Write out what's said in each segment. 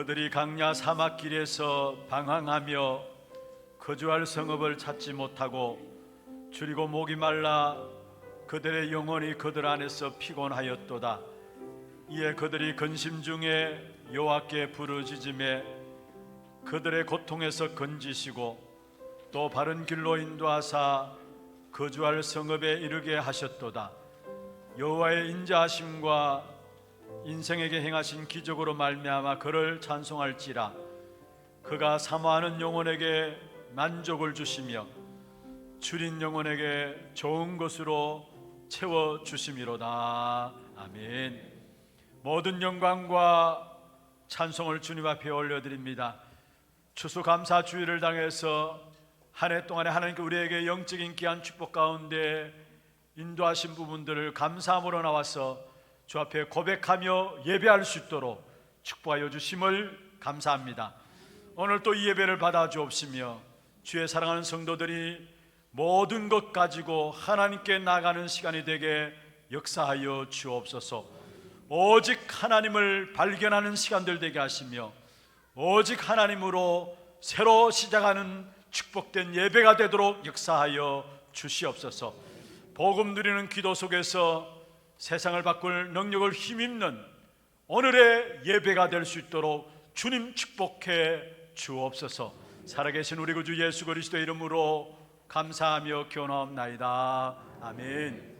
그들이 강야 사막길에서 방황하며 거주할 성읍을 찾지 못하고 줄이고 목이 말라 그들의 영혼이 그들 안에서 피곤하였도다. 이에 그들이 근심 중에 여호와께 부르짖음에 그들의 고통에서 건지시고 또 바른 길로 인도하사 거주할 성읍에 이르게 하셨도다. 여호와의 인자하심과 인생에게 행하신 기적으로 말미암아 그를 찬송할지라. 그가 사모하는 영혼에게 만족을 주시며 줄인 영혼에게 좋은 것으로 채워 주심이로다. 아멘. 모든 영광과 찬송을 주님 앞에 올려드립니다. 추수감사주일을 당해서 한 해 동안에 하나님께 우리에게 영적인 귀한 축복 가운데 인도하신 부분들을 감사함으로 나와서 주 앞에 고백하며 예배할 수 있도록 축복하여 주심을 감사합니다. 오늘 또 이 예배를 받아 주옵시며 주의 사랑하는 성도들이 모든 것 가지고 하나님께 나가는 시간이 되게 역사하여 주옵소서. 오직 하나님을 발견하는 시간들 되게 하시며 오직 하나님으로 새로 시작하는 축복된 예배가 되도록 역사하여 주시옵소서. 복음 누리는 기도 속에서 세상을 바꿀 능력을 힘입는 오늘의 예배가 될 수 있도록 주님 축복해 주옵소서. 살아계신 우리 구주 예수 그리스도의 이름으로 감사하며 기원하옵나이다. 아멘.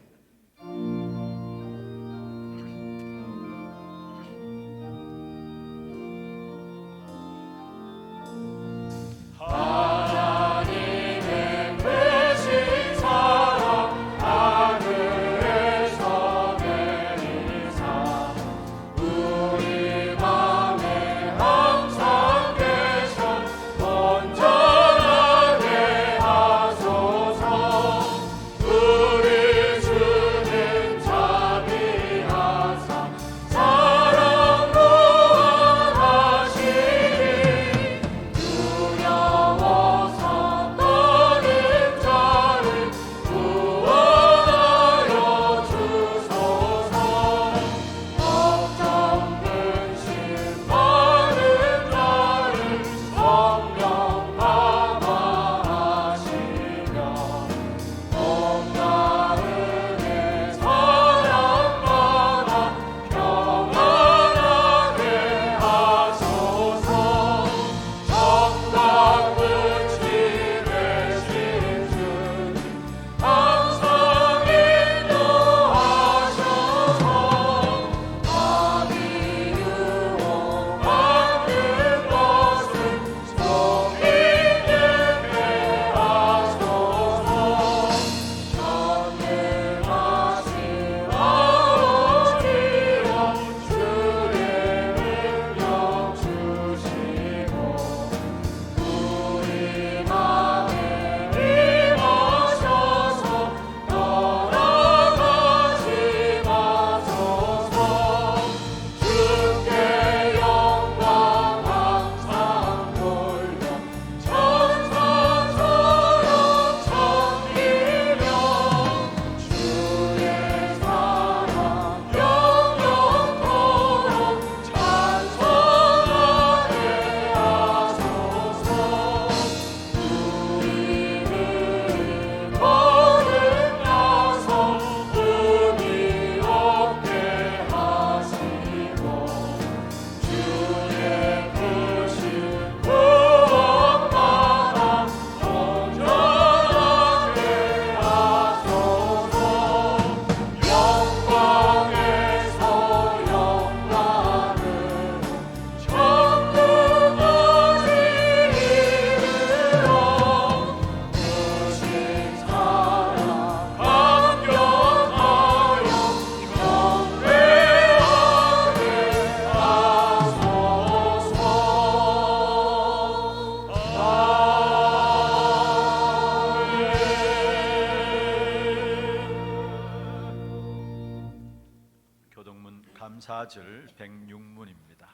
감사절 106문입니다.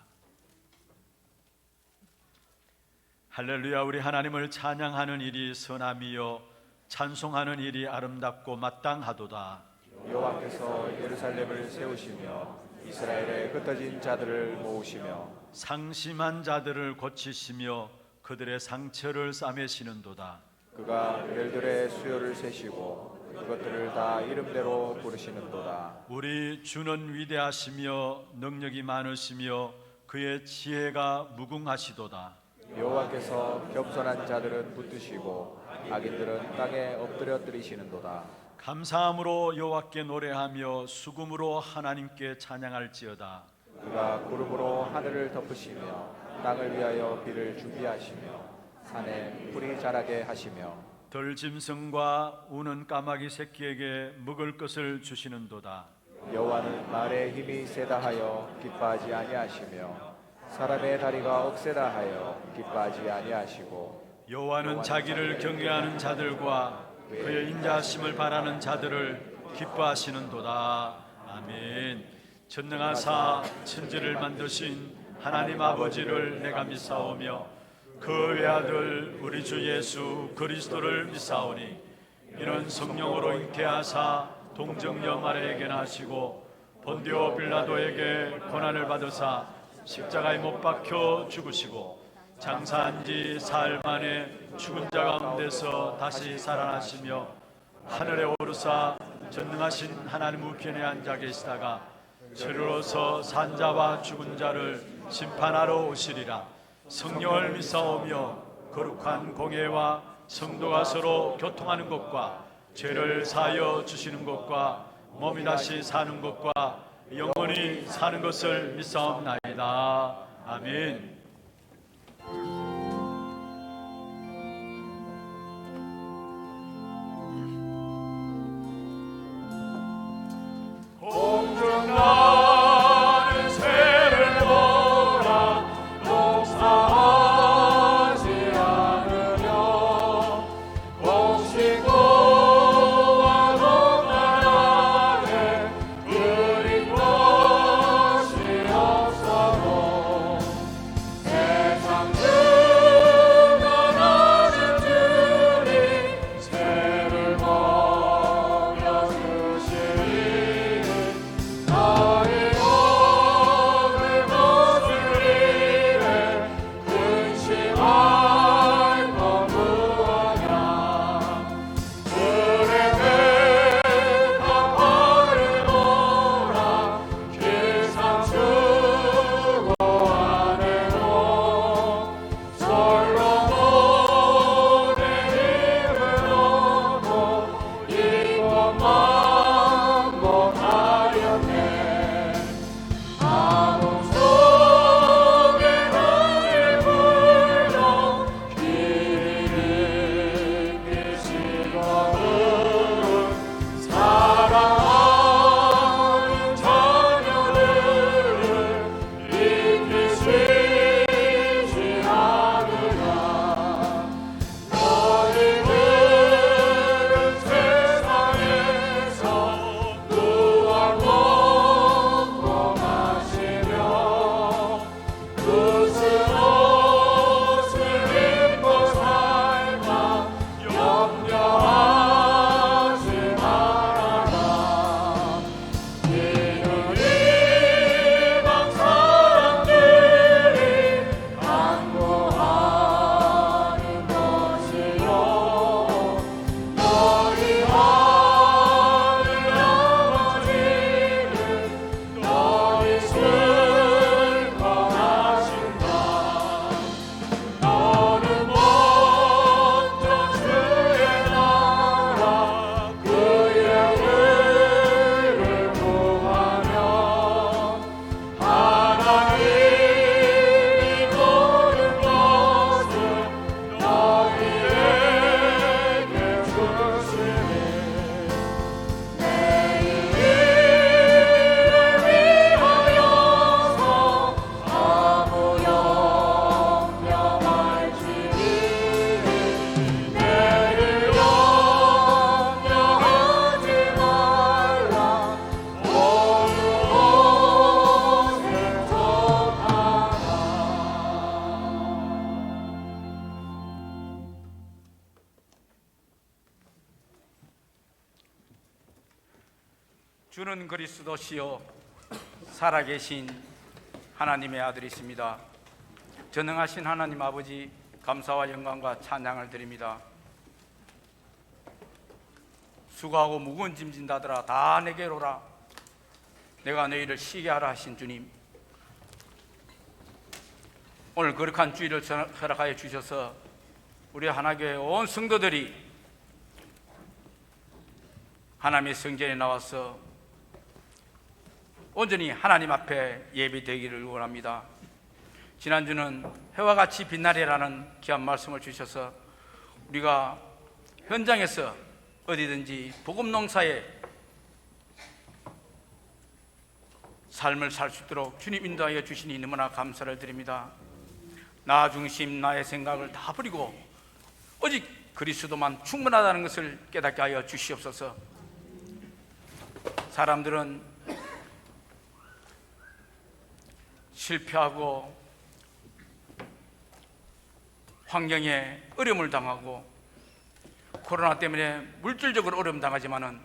할렐루야. 우리 하나님을 찬양하는 일이 선함이요 찬송하는 일이 아름답고 마땅하도다. 여호와께서 예루살렘을 세우시며 이스라엘의 흩어진 자들을 모으시며 상심한 자들을 고치시며 그들의 상처를 싸매시는도다. 그가 별들의 수요를 세시고 그것들을 다 이름대로 부르시는도다. 우리 주는 위대하시며 능력이 많으시며 그의 지혜가 무궁하시도다. 여호와께서 겸손한 자들은 붙드시고 악인들은 땅에 엎드려뜨리시는도다. 감사함으로 여호와께 노래하며 수금으로 하나님께 찬양할지어다. 그가 구름으로 하늘을 덮으시며 땅을 위하여 비를 준비하시며 산에 풀이 자라게 하시며 들짐승과 우는 까마귀 새끼에게 먹을 것을 주시는도다. 여호와는 말의 힘이 세다 하여 기뻐하지 아니하시며 사람의 다리가 억세다 하여 기뻐하지 아니하시고 여호와는 자기를 경외하는 자들과 그의 인자하심을 바라는 자들을 기뻐하시는도다. 아멘. 전능하사 천지를 만드신 하나님 아버지를 내가 믿사오며 그 외아들 우리 주 예수 그리스도를 믿사오니 이는 성령으로 잉태하사 동정녀 마리아에게 나시고 본디오 빌라도에게 고난을 받으사 십자가에 못 박혀 죽으시고 장사한 지 사흘 만에 죽은 자 가운데서 다시 살아나시며 하늘에 오르사 전능하신 하나님 우편에 앉아 계시다가 저리로서 산자와 죽은 자를 심판하러 오시리라. 성령을 믿사오며 거룩한 공예와 성도가 서로 교통하는 것과 죄를 사하여 주시는 것과 몸이 다시 사는 것과 영원히 사는 것을 믿사옵나이다. 아멘. 나는 새를 보라 녹사하지 않으며 곡식고와 동안 안에 그린 것이 없어도 세상 주관하는 주님 새를 먹여주시리 나의 몸을 거스리네 근심할 것 무하냐 그의 백합 화를 보라 길상 수고 안에도 솔로몬의 힘을 얻고 이것만 못하였네 아무 속에 나의 불러 길이 빛이거든 사랑하는 자녀들을 이기시지 않으랴 너희들은 세상에서 무한 먹고 마시며 무슨 옷을 입고 살까 염려하지 말아라 이는 이방 사람들이 간구하는 것이요 너희 하늘 아버지는 너희 슬퍼하신다 너는 먼저 주의 나라 그의 의를 구하며 하나님이 모든 것을 너희에게 주시니 내 이름을 위하여서 아무 염려할지니 내를 염려하지 말라 온 곳에 속하라 주는 그리스도시요 살아계신 하나님의 아들이십니다. 전능하신 하나님 아버지, 감사와 영광과 찬양을 드립니다. 수고하고 무거운 짐진 자들아 다 내게로 오라. 내가 너희를 쉬게 하라 하신 주님, 오늘 거룩한 주일을 허락하여 주셔서 우리 하나교회 온 성도들이 하나님의 성전에 나와서 온전히 하나님 앞에 예배되기를 원합니다. 지난주는 해와 같이 빛나리라는 귀한 말씀을 주셔서 우리가 현장에서 어디든지 복음 농사에 삶을 살 수 있도록 주님 인도하여 주시니 너무나 감사를 드립니다. 나 중심, 나의 생각을 다 버리고 오직 그리스도만 충분하다는 것을 깨닫게 하여 주시옵소서. 사람들은 실패하고 환경에 어려움을 당하고 코로나 때문에 물질적으로 어려움 당하지만은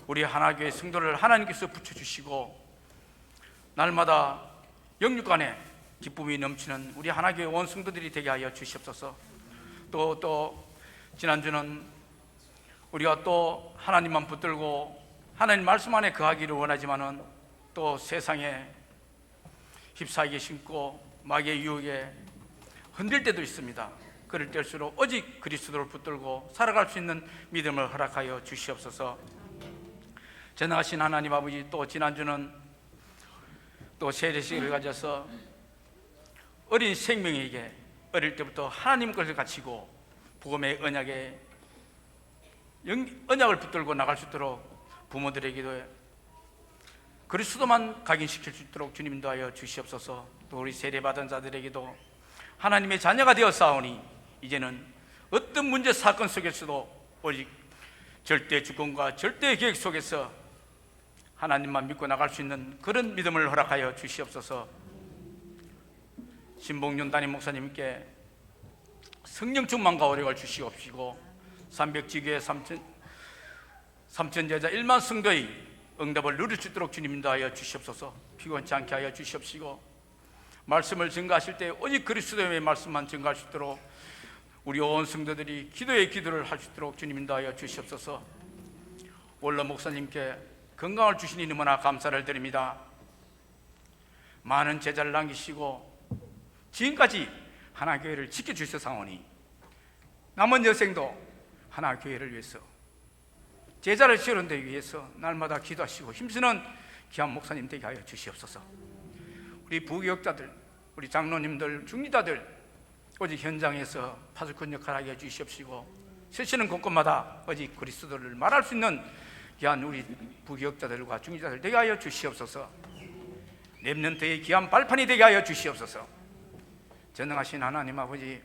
우리 하나교회 성도를 하나님께서 붙여주시고 날마다 영육간에 기쁨이 넘치는 우리 하나교회 온 성도들이 되게 하여 주시옵소서. 또 지난주는 우리가 또 하나님만 붙들고 하나님 말씀 안에 거하기를 원하지만은 또 세상에 휩싸이게 심고 마귀의 유혹에 흔들 때도 있습니다. 그럴 때일수록 오직 그리스도를 붙들고 살아갈 수 있는 믿음을 허락하여 주시옵소서. 전능하신 하나님 아버지, 또 지난주는 또 세례식을 가져서 어린 생명에게 어릴 때부터 하나님 것을 갖추고 복음의 언약을 붙들고 나갈 수 있도록 부모들에게도 그리스도만 각인시킬 수 있도록 주님 인도하여 주시옵소서. 또 우리 세례받은 자들에게도 하나님의 자녀가 되어 싸우니 이제는 어떤 문제 사건 속에서도 오직 절대 주권과 절대 계획 속에서 하나님만 믿고 나갈 수 있는 그런 믿음을 허락하여 주시옵소서. 신봉윤 담임 목사님께 성령 충만과 오력을 주시옵시고 300지교회 3천 제자 1만 성도의 응답을 누릴 수 있도록 주님 인도하여 주시옵소서. 피곤치 않게 하여 주시옵시고 말씀을 증거하실 때 오직 그리스도의 말씀만 증거할 수 있도록 우리 온 성도들이 기도의 기도를 할 수 있도록 주님 인도하여 주시옵소서. 원로 목사님께 건강을 주시니 너무나 감사를 드립니다. 많은 제자를 남기시고 지금까지 하나교회를 지켜주셨사오니 남은 여생도 하나교회를 위해서 제자를 세우는 데 위해서 날마다 기도하시고 힘쓰는 귀한 목사님 되게 하여 주시옵소서. 우리 부교역자들, 우리 장로님들, 중리자들 오직 현장에서 파수꾼 역할을 하게 해주시옵시고 세시는 곳곳마다 오직 그리스도를 말할 수 있는 귀한 우리 부교역자들과 중리자들 되게 하여 주시옵소서. 렘넌트의 귀한 발판이 되게 하여 주시옵소서. 전능하신 하나님 아버지,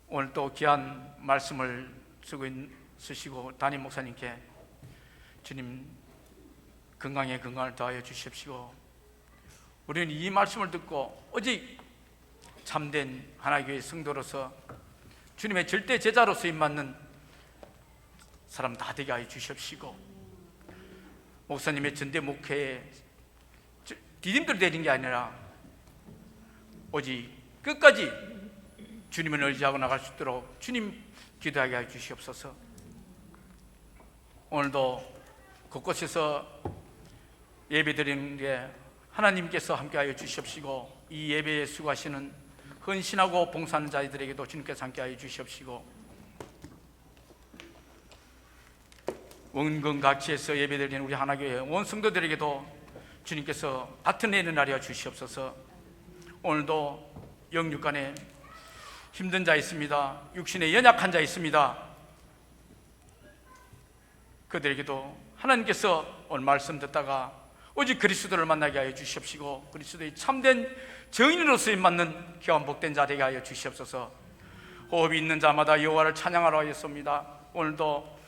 오늘 또 귀한 말씀을 쓰시고 담임 목사님께 주님 건강에 건강을 더하여 주십시오. 우리는 이 말씀을 듣고 오직 참된 하나교회 성도로서 주님의 절대 제자로 쓰임받는 사람 다 되게 하여 주십시오. 목사님의 전대 목회에 디딤돌이 되는 게 아니라 오직 끝까지 주님을 의지하고 나갈 수 있도록 주님 기도하게 하여 주시옵소서. 오늘도 곳곳에서 예배드리는 게 하나님께서 함께하여 주시옵시고 이 예배에 수고하시는 헌신하고 봉사하는 자들에게도 주님께서 함께하여 주시옵시고 원근각지에서 예배드리는 우리 하나교회 온 성도들에게도 주님께서 같은 애는 하여 주시옵소서. 오늘도 영육간에 힘든 자 있습니다. 육신에 연약한 자 있습니다. 그들에게도 하나님께서 오늘 말씀 듣다가 오직 그리스도를 만나게 하여 주시옵시고 그리스도의 참된 정인으로서 맞는 귀한 복된 자 되게 하여 주시옵소서. 호흡이 있는 자마다 여호와를 찬양하러 하였습니다. 오늘도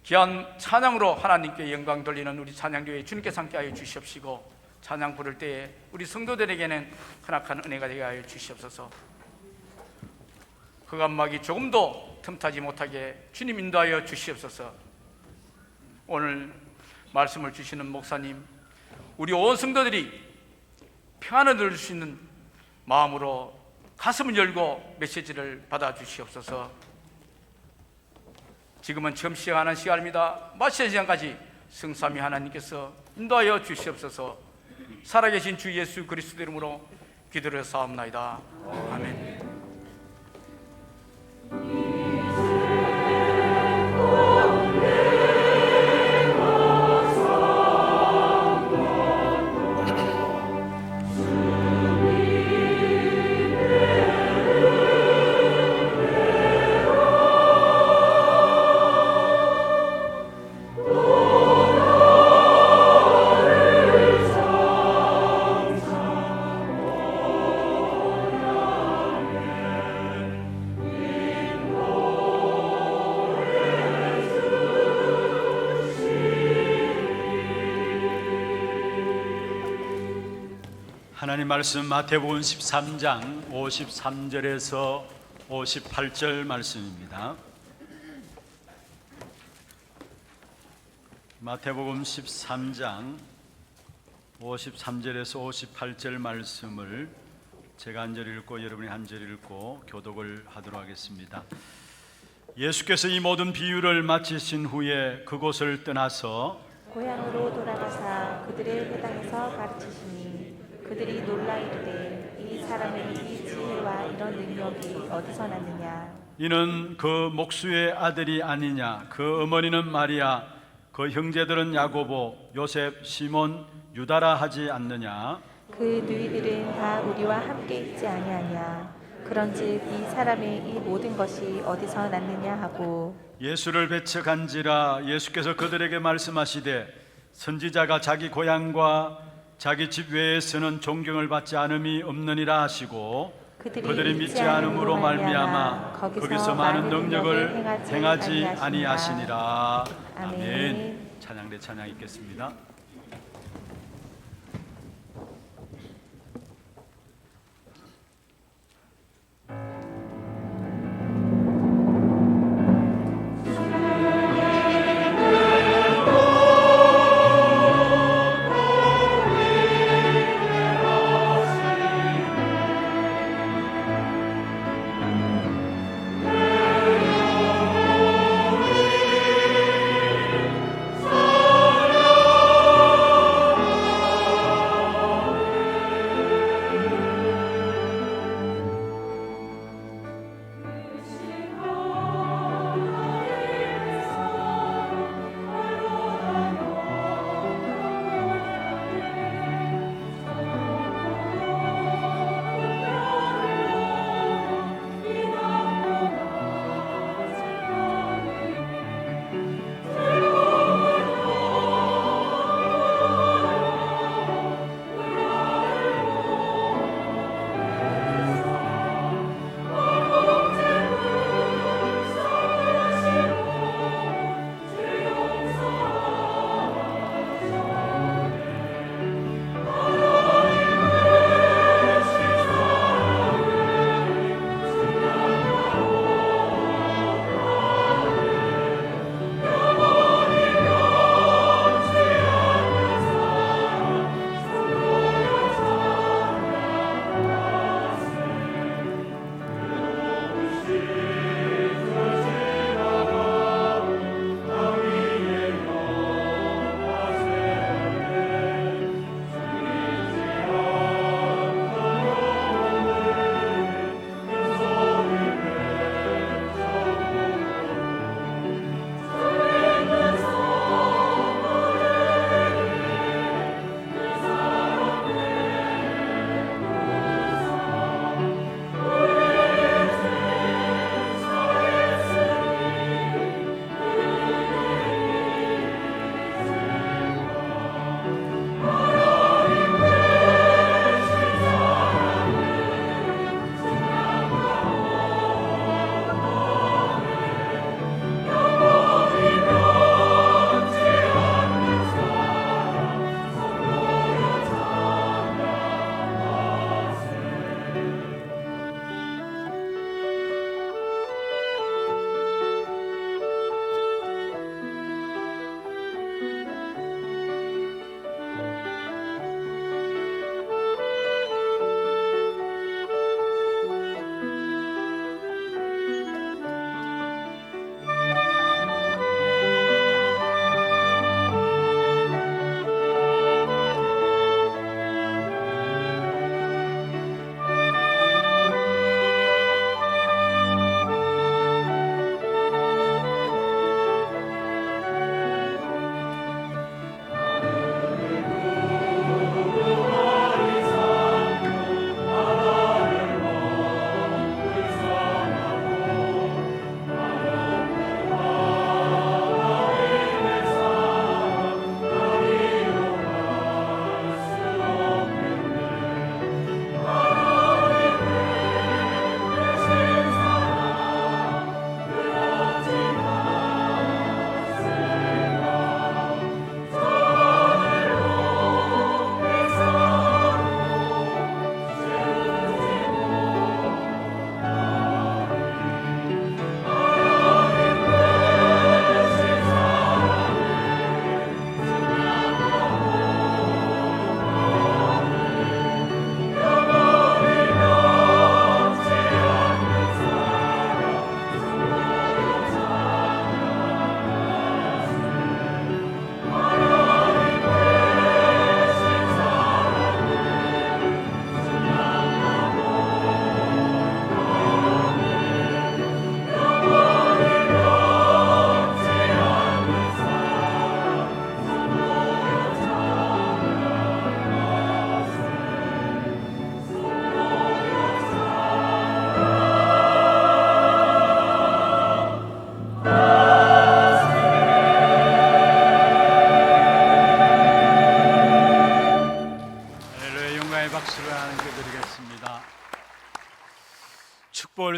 귀한 찬양으로 하나님께 영광 돌리는 우리 찬양교회 주님께서 함께 하여 주시옵시고 찬양 부를 때에 우리 성도들에게는 크나큰 은혜가 되게 하여 주시옵소서. 흑암막이 조금도 틈타지 못하게 주님 인도하여 주시옵소서. 오늘 말씀을 주시는 목사님, 우리 온 성도들이 평안을 누릴 수 있는 마음으로 가슴을 열고 메시지를 받아주시옵소서. 지금은 처음 시작하는 시간입니다. 마치는 시간까지 성삼위 하나님께서 인도하여 주시옵소서. 살아계신 주 예수 그리스도 이름으로 기도를 사옵나이다. 아멘. 하나님 말씀 마태복음 13장 53절에서 58절 말씀입니다. 마태복음 13장 53절에서 58절 말씀을 제가 한 절 읽고 여러분이 한 절 읽고 교독을 하도록 하겠습니다. 예수께서 이 모든 비유를 마치신 후에 그곳을 떠나서 고향으로 돌아가사 그들의 회당에서 가르치시니 그들이 놀라 이르되 이 사람의 이 지혜와 이런 능력이 어디서 났느냐. 이는 그 목수의 아들이 아니냐. 그 어머니는 마리아, 그 형제들은 야고보, 요셉, 시몬, 유다라 하지 않느냐. 그 누이들은 다 우리와 함께 있지 아니하냐. 그런즉 이 사람의 이 모든 것이 어디서 났느냐 하고 예수를 배척한지라. 예수께서 그들에게 말씀하시되 선지자가 자기 고향과 자기 집 외에서는 존경을 받지 않음이 없느니라 하시고 그들이 믿지 않음으로 말미암아 거기서 많은 능력을 행하지 아니하시니라. 아멘. 찬양대 찬양 읽겠습니다.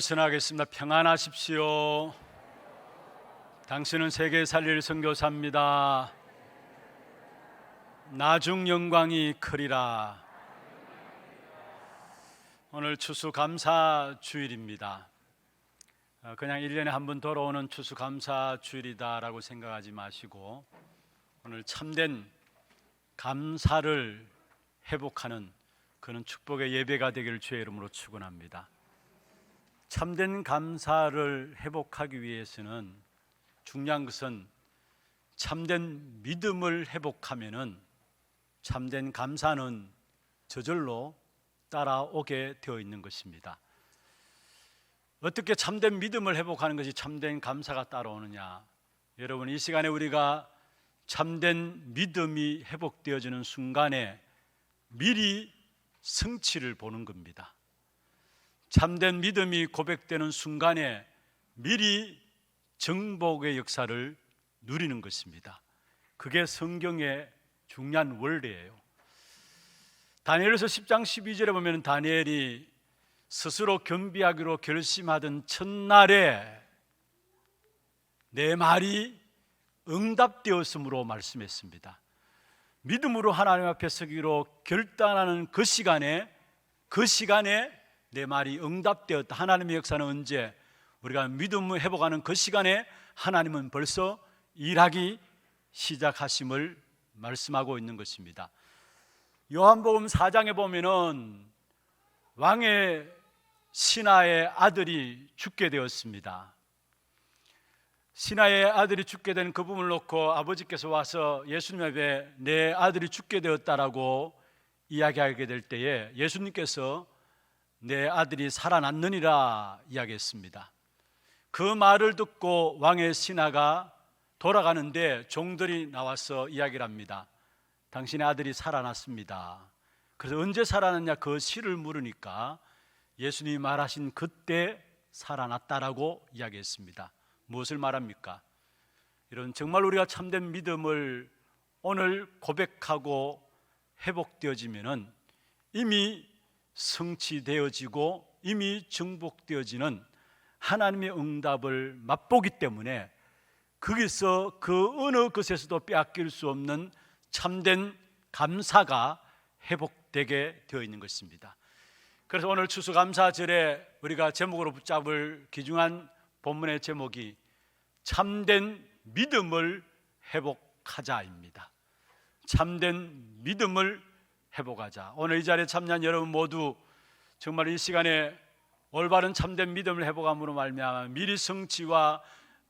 복음을 전하겠습니다. 평안하십시오. 당신은 세계 살릴 선교사입니다. 나중 영광이 크리라. 오늘 추수감사 주일입니다. 그냥 1년에 한 번 돌아오는 추수감사 주일이다라고 생각하지 마시고 오늘 참된 감사를 회복하는 그런 축복의 예배가 되기를 주의 이름으로 축원합니다. 참된 감사를 회복하기 위해서는 중요한 것은 참된 믿음을 회복하면은 참된 감사는 저절로 따라오게 되어 있는 것입니다. 어떻게 참된 믿음을 회복하는 것이 참된 감사가 따라오느냐? 여러분, 이 시간에 우리가 참된 믿음이 회복되어지는 순간에 미리 성취를 보는 겁니다. 참된 믿음이 고백되는 순간에 미리 정복의 역사를 누리는 것입니다. 그게 성경의 중요한 원리예요. 다니엘서 10장 12절에 보면 다니엘이 스스로 겸비하기로 결심하던 첫날에 내 말이 응답되었으므로 말씀했습니다. 믿음으로 하나님 앞에 서기로 결단하는 그 시간에 내 말이 응답되었다. 하나님의 역사는 언제? 우리가 믿음을 회복하는 그 시간에 하나님은 벌써 일하기 시작하심을 말씀하고 있는 것입니다. 요한복음 4장에 보면은 왕의 신하의 아들이 죽게 되었습니다. 신하의 아들이 죽게 된 그 부분을 놓고 아버지께서 와서 예수님 앞에 내 아들이 죽게 되었다라고 이야기하게 될 때에 예수님께서 내 아들이 살아났느니라 이야기했습니다. 그 말을 듣고 왕의 신하가 돌아가는데 종들이 나와서 이야기를 합니다. 당신의 아들이 살아났습니다. 그래서 언제 살아났냐 그 시를 물으니까 예수님이 말하신 그때 살아났다라고 이야기했습니다. 무엇을 말합니까? 이런 정말 우리가 참된 믿음을 오늘 고백하고 회복되어지면은 이미 성취되어지고 이미 정복되어지는 하나님의 응답을 맛보기 때문에 거기서 그 어느 것에서도 빼앗길 수 없는 참된 감사가 회복되게 되어 있는 것입니다. 그래서 오늘 추수감사절에 우리가 제목으로 붙잡을 귀중한 본문의 제목이 참된 믿음을 회복하자입니다. 참된 믿음을 회복하자. 오늘 이 자리에 참여한 여러분 모두 정말 이 시간에 올바른 참된 믿음을 회복함으로 말미암아 미리 성취와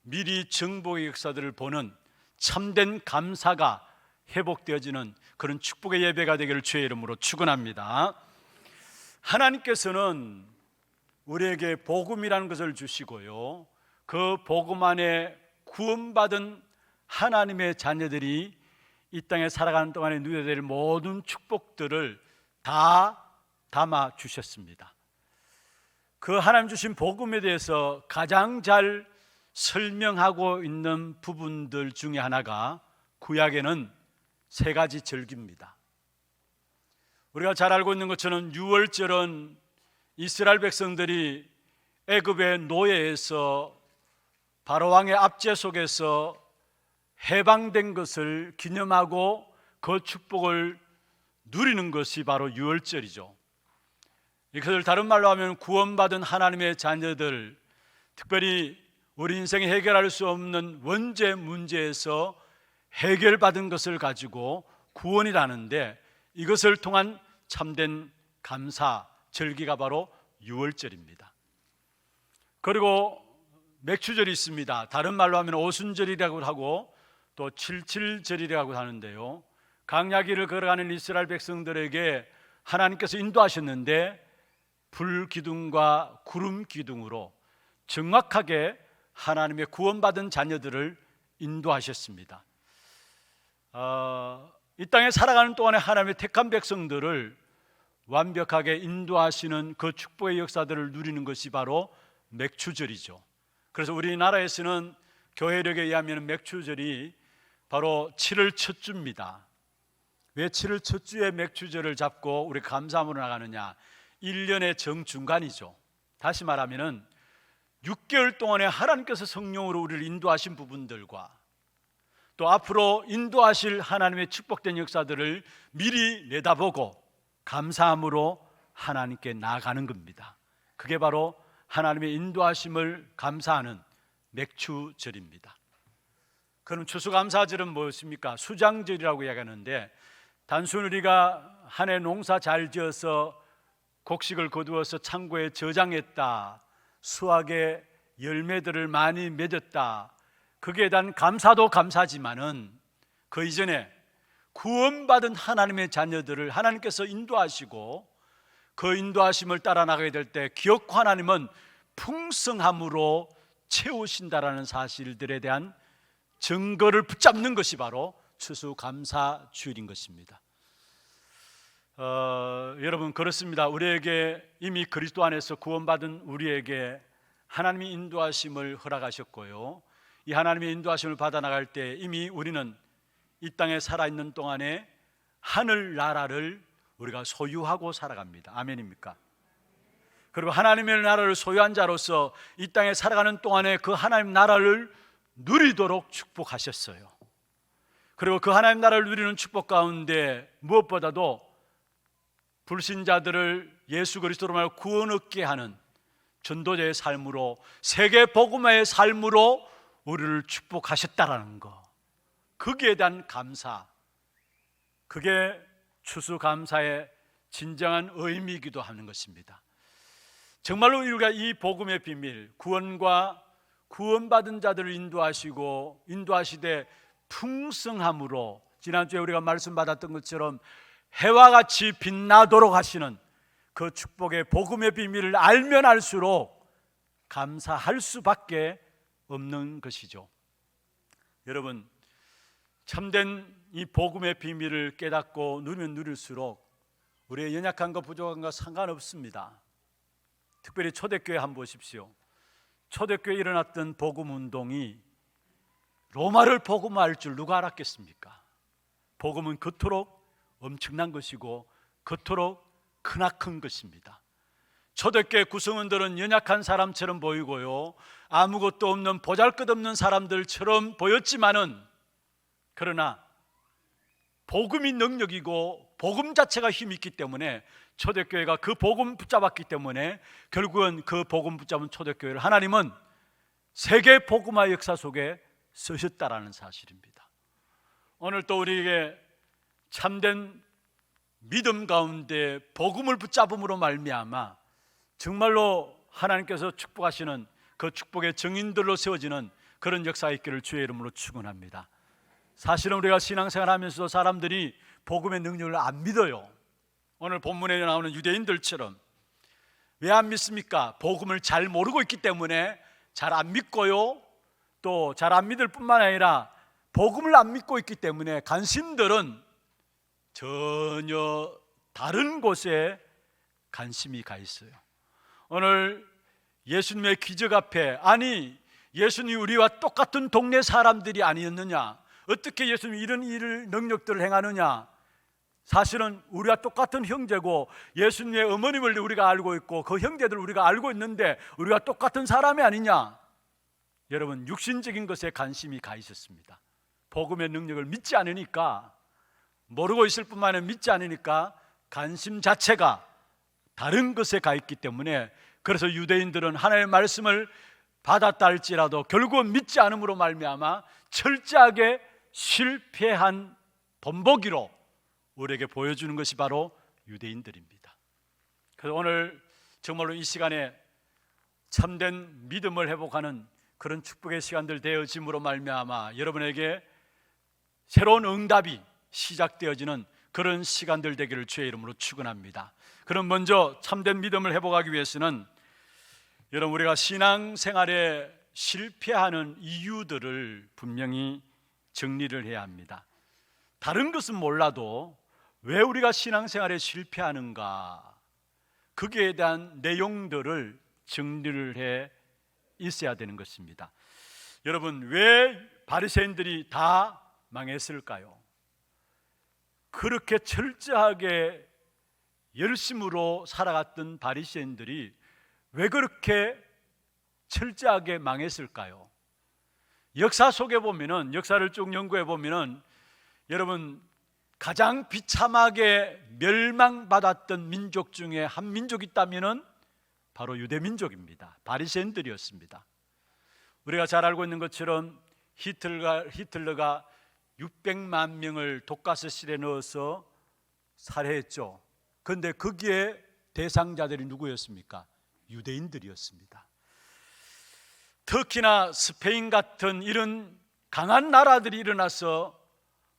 미리 정복의 역사들을 보는 참된 감사가 회복되어지는 그런 축복의 예배가 되기를 주의 이름으로 축원합니다. 하나님께서는 우리에게 복음이라는 것을 주시고요, 그 복음 안에 구원받은 하나님의 자녀들이 이 땅에 살아가는 동안에 누려야 될 모든 축복들을 다 담아 주셨습니다. 그 하나님 주신 복음에 대해서 가장 잘 설명하고 있는 부분들 중에 하나가 구약에는 3가지 절기입니다. 우리가 잘 알고 있는 것처럼 유월절은 이스라엘 백성들이 애굽의 노예에서 바로왕의 압제 속에서 해방된 것을 기념하고 그 축복을 누리는 것이 바로 유월절이죠. 이것을 다른 말로 하면 구원받은 하나님의 자녀들, 특별히 우리 인생에 해결할 수 없는 원죄 문제에서 해결받은 것을 가지고 구원이라는데, 이것을 통한 참된 감사 절기가 바로 유월절입니다. 그리고 맥추절이 있습니다. 다른 말로 하면 오순절이라고 하고 또 칠칠절이라고 하는데요, 광야길을 걸어가는 이스라엘 백성들에게 하나님께서 인도하셨는데 불기둥과 구름기둥으로 정확하게 하나님의 구원받은 자녀들을 인도하셨습니다. 이 땅에 살아가는 동안에 하나님의 택한 백성들을 완벽하게 인도하시는 그 축복의 역사들을 누리는 것이 바로 맥추절이죠. 그래서 우리나라에서는 교회력에 의하면 맥추절이 바로 7월 첫 주입니다. 왜 7월 첫 주에 맥추절을 잡고 우리 감사함으로 나가느냐? 1년의 정중간이죠. 다시 말하면 6개월 동안에 하나님께서 성령으로 우리를 인도하신 부분들과 또 앞으로 인도하실 하나님의 축복된 역사들을 미리 내다보고 감사함으로 하나님께 나아가는 겁니다. 그게 바로 하나님의 인도하심을 감사하는 맥추절입니다. 그럼 추수감사절은 무엇입니까? 수장절이라고 이야기하는데, 단순히 우리가 한 해 농사 잘 지어서 곡식을 거두어서 창고에 저장했다, 수확의 열매들을 많이 맺었다, 그에 대한 감사도 감사지만은 그 이전에 구원받은 하나님의 자녀들을 하나님께서 인도하시고 그 인도하심을 따라 나가게 될 때 기어코 하나님은 풍성함으로 채우신다라는 사실들에 대한 증거를 붙잡는 것이 바로 추수감사주일인 것입니다. 여러분, 그렇습니다. 우리에게 이미 그리스도 안에서 구원받은 우리에게 하나님이 인도하심을 허락하셨고요, 이 하나님의 인도하심을 받아 나갈 때 이미 우리는 이 땅에 살아있는 동안에 하늘 나라를 우리가 소유하고 살아갑니다. 아멘입니까? 그리고 하나님의 나라를 소유한 자로서 이 땅에 살아가는 동안에 그 하나님 나라를 누리도록 축복하셨어요. 그리고 그 하나님 나라를 누리는 축복 가운데 무엇보다도 불신자들을 예수 그리스도로 말하여 구원 얻게 하는 전도자의 삶으로, 세계 복음화의 삶으로 우리를 축복하셨다라는 것, 거기에 대한 감사, 그게 추수감사의 진정한 의미이기도 하는 것입니다. 정말로 우리가 이 복음의 비밀, 구원과 구원받은 자들을 인도하시고 인도하시되 풍성함으로, 지난주에 우리가 말씀 받았던 것처럼 해와 같이 빛나도록 하시는 그 축복의 복음의 비밀을 알면 알수록 감사할 수밖에 없는 것이죠. 여러분, 참된 이 복음의 비밀을 깨닫고 누리면 누릴수록 우리의 연약한 것 부족한 것 상관없습니다. 특별히 초대교회 한번 보십시오. 초대교회에 일어났던 복음운동이 로마를 복음화할 줄 누가 알았겠습니까? 복음은 그토록 엄청난 것이고 그토록 크나큰 것입니다. 초대교회 구성원들은 연약한 사람처럼 보이고요, 아무것도 없는 보잘것없는 사람들처럼 보였지만은, 그러나 복음이 능력이고 복음 자체가 힘이 있기 때문에 초대교회가 그 복음 붙잡았기 때문에 결국은 그 복음 붙잡은 초대교회를 하나님은 세계 복음화 역사 속에 쓰셨다라는 사실입니다. 오늘 또 우리에게 참된 믿음 가운데 복음을 붙잡음으로 말미암아 정말로 하나님께서 축복하시는 그 축복의 증인들로 세워지는 그런 역사가 있기를 주의 이름으로 축원합니다. 사실은 우리가 신앙생활하면서 사람들이 복음의 능력을 안 믿어요. 오늘 본문에 나오는 유대인들처럼. 왜 안 믿습니까? 복음을 잘 모르고 있기 때문에 잘 안 믿고요, 또 잘 안 믿을 뿐만 아니라 복음을 안 믿고 있기 때문에 관심들은 전혀 다른 곳에 관심이 가 있어요. 오늘 예수님의 기적 앞에, 아니 예수님이 우리와 똑같은 동네 사람들이 아니었느냐, 어떻게 예수님이 이런 일을 능력들을 행하느냐, 사실은 우리와 똑같은 형제고 예수님의 어머님을 우리가 알고 있고 그 형제들 우리가 알고 있는데 우리가 똑같은 사람이 아니냐. 여러분, 육신적인 것에 관심이 가 있었습니다. 복음의 능력을 믿지 않으니까, 모르고 있을 뿐만 아니라 믿지 않으니까 관심 자체가 다른 것에 가 있기 때문에, 그래서 유대인들은 하나님의 말씀을 받았다 할지라도 결국은 믿지 않음으로 말미암아 철저하게 실패한 본보기로 우리에게 보여주는 것이 바로 유대인들입니다. 그래서 오늘 정말로 이 시간에 참된 믿음을 회복하는 그런 축복의 시간들 되어짐으로 말미암아 여러분에게 새로운 응답이 시작되어지는 그런 시간들 되기를 주의 이름으로 축원합니다. 그럼 먼저 참된 믿음을 회복하기 위해서는 여러분, 우리가 신앙생활에 실패하는 이유들을 분명히 정리를 해야 합니다. 다른 것은 몰라도 왜 우리가 신앙생활에 실패하는가, 거기에 대한 내용들을 정리를 해 있어야 되는 것입니다. 여러분, 왜 바리새인들이 다 망했을까요? 그렇게 철저하게 열심으로 살아갔던 바리새인들이 왜 그렇게 철저하게 망했을까요? 역사 속에 보면은, 역사를 쭉 연구해 보면은 여러분, 가장 비참하게 멸망받았던 민족 중에 한 민족이 있다면은 바로 유대 민족입니다. 바리새인들이었습니다. 우리가 잘 알고 있는 것처럼 히틀러가 600만 명을 독가스실에 넣어서 살해했죠. 그런데 거기에 대상자들이 누구였습니까? 유대인들이었습니다. 터키나 스페인 같은 이런 강한 나라들이 일어나서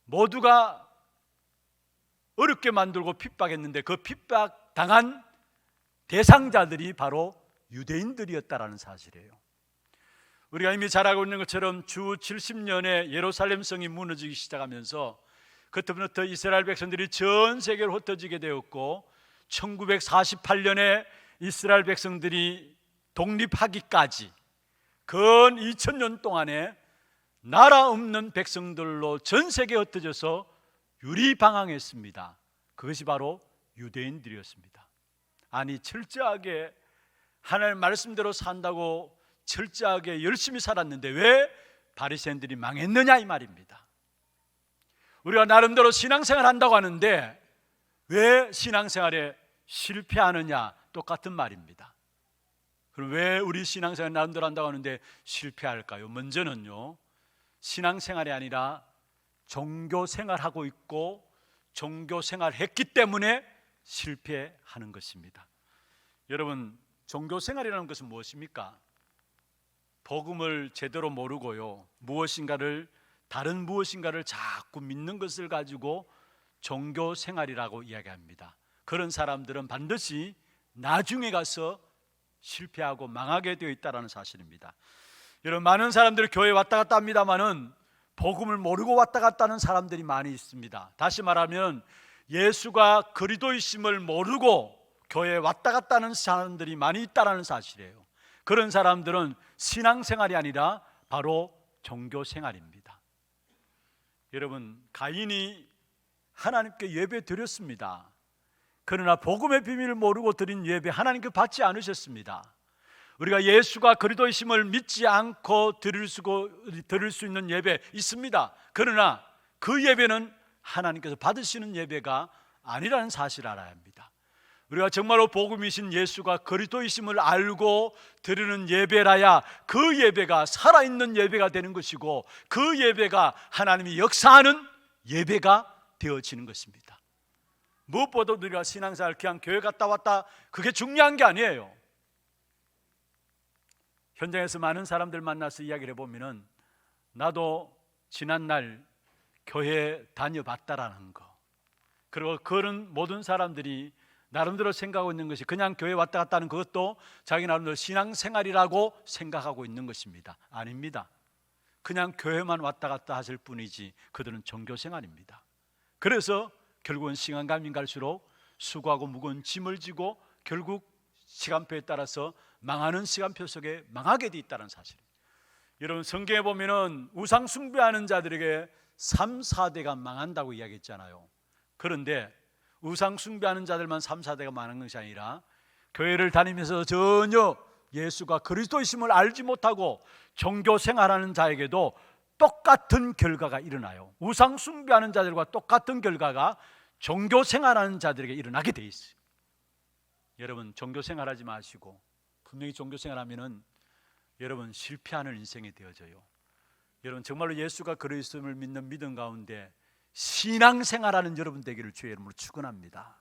모두가 어렵게 만들고 핍박했는데 그 핍박 당한 대상자들이 바로 유대인들이었다라는 사실이에요. 우리가 이미 잘 알고 있는 것처럼 주 70년에 예루살렘 성이 무너지기 시작하면서 그때부터 이스라엘 백성들이 전 세계로 흩어지게 되었고 1948년에 이스라엘 백성들이 독립하기까지 근 2000년 동안에 나라 없는 백성들로 전 세계에 흩어져서 유리방황했습니다. 그것이 바로 유대인들이었습니다. 아니, 철저하게 하나님 말씀대로 산다고 철저하게 열심히 살았는데 왜 바리새인들이 망했느냐 이 말입니다. 우리가 나름대로 신앙생활 한다고 하는데 왜 신앙생활에 실패하느냐, 똑같은 말입니다. 그럼 왜 우리 신앙생활 나름대로 한다고 하는데 실패할까요? 먼저는요, 신앙생활이 아니라 종교생활하고 있고 종교생활했기 때문에 실패하는 것입니다. 여러분, 종교생활이라는 것은 무엇입니까? 복음을 제대로 모르고요, 다른 무엇인가를 자꾸 믿는 것을 가지고 종교생활이라고 이야기합니다. 그런 사람들은 반드시 나중에 가서 실패하고 망하게 되어 있다는 사실입니다. 여러분, 많은 사람들이 교회에 왔다 갔다 합니다마는 복음을 모르고 왔다 갔다 하는 사람들이 많이 있습니다. 다시 말하면 예수가 그리스도이심을 모르고 교회에 왔다 갔다 하는 사람들이 많이 있다는 사실이에요. 그런 사람들은 신앙생활이 아니라 바로 종교생활입니다. 여러분, 가인이 하나님께 예배 드렸습니다. 그러나 복음의 비밀을 모르고 드린 예배 하나님께 받지 않으셨습니다. 우리가 예수가 그리스도이심을 믿지 않고 드릴 수 있는 예배 있습니다. 그러나 그 예배는 하나님께서 받으시는 예배가 아니라는 사실을 알아야 합니다. 우리가 정말로 복음이신 예수가 그리스도이심을 알고 드리는 예배라야 그 예배가 살아있는 예배가 되는 것이고 그 예배가 하나님이 역사하는 예배가 되어지는 것입니다. 무엇보다 우리가 신앙생활 그냥 교회 갔다 왔다 그게 중요한 게 아니에요. 현장에서 많은 사람들 만나서 이야기를 해보면 나도 지난날 교회 다녀봤다라는 거, 그리고 그런 모든 사람들이 나름대로 생각하고 있는 것이 그냥 교회 왔다 갔다 하는 그것도 자기 나름대로 신앙생활이라고 생각하고 있는 것입니다. 아닙니다. 그냥 교회만 왔다 갔다 하실 뿐이지 그들은 종교생활입니다. 그래서 결국은 시간감이 갈수록 수고하고 무거운 짐을 지고 결국 시간표에 따라서 망하는 시간표 속에 망하게 돼 있다는 사실입니다. 여러분, 성경에 보면은 우상 숭배하는 자들에게 3, 4대가 망한다고 이야기했잖아요. 그런데 우상 숭배하는 자들만 3, 4대가 망하는 것이 아니라 교회를 다니면서 전혀 예수가 그리스도이심을 알지 못하고 종교 생활하는 자에게도 똑같은 결과가 일어나요. 우상 숭배하는 자들과 똑같은 결과가 종교 생활하는 자들에게 일어나게 돼 있어요. 여러분, 종교 생활하지 마시고 분명히 종교 생활하면은 여러분 실패하는 인생이 되어져요. 여러분, 정말로 예수가 그리스도를 믿는 믿음 가운데 신앙생활하는 여러분 되기를 주의 이름으로 축원합니다.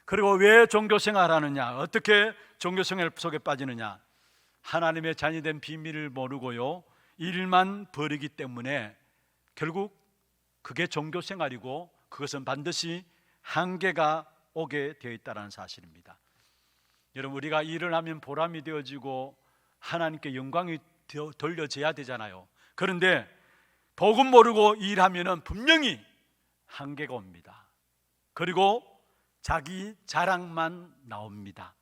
그리고 왜 종교생활하느냐, 어떻게 종교생활 속에 빠지느냐, 하나님의 자녀된 비밀을 모르고요 일만 버리기 때문에 결국 그게 종교생활이고 그것은 반드시 한계가 오게 되어 있다는 사실입니다. 여러분, 우리가 일을 하면 보람이 되어지고 하나님께 영광이 돌려져야 되잖아요. 그런데 복음 모르고 일하면은 분명히 한계가 옵니다. 그리고 자기 자랑만 나옵니다.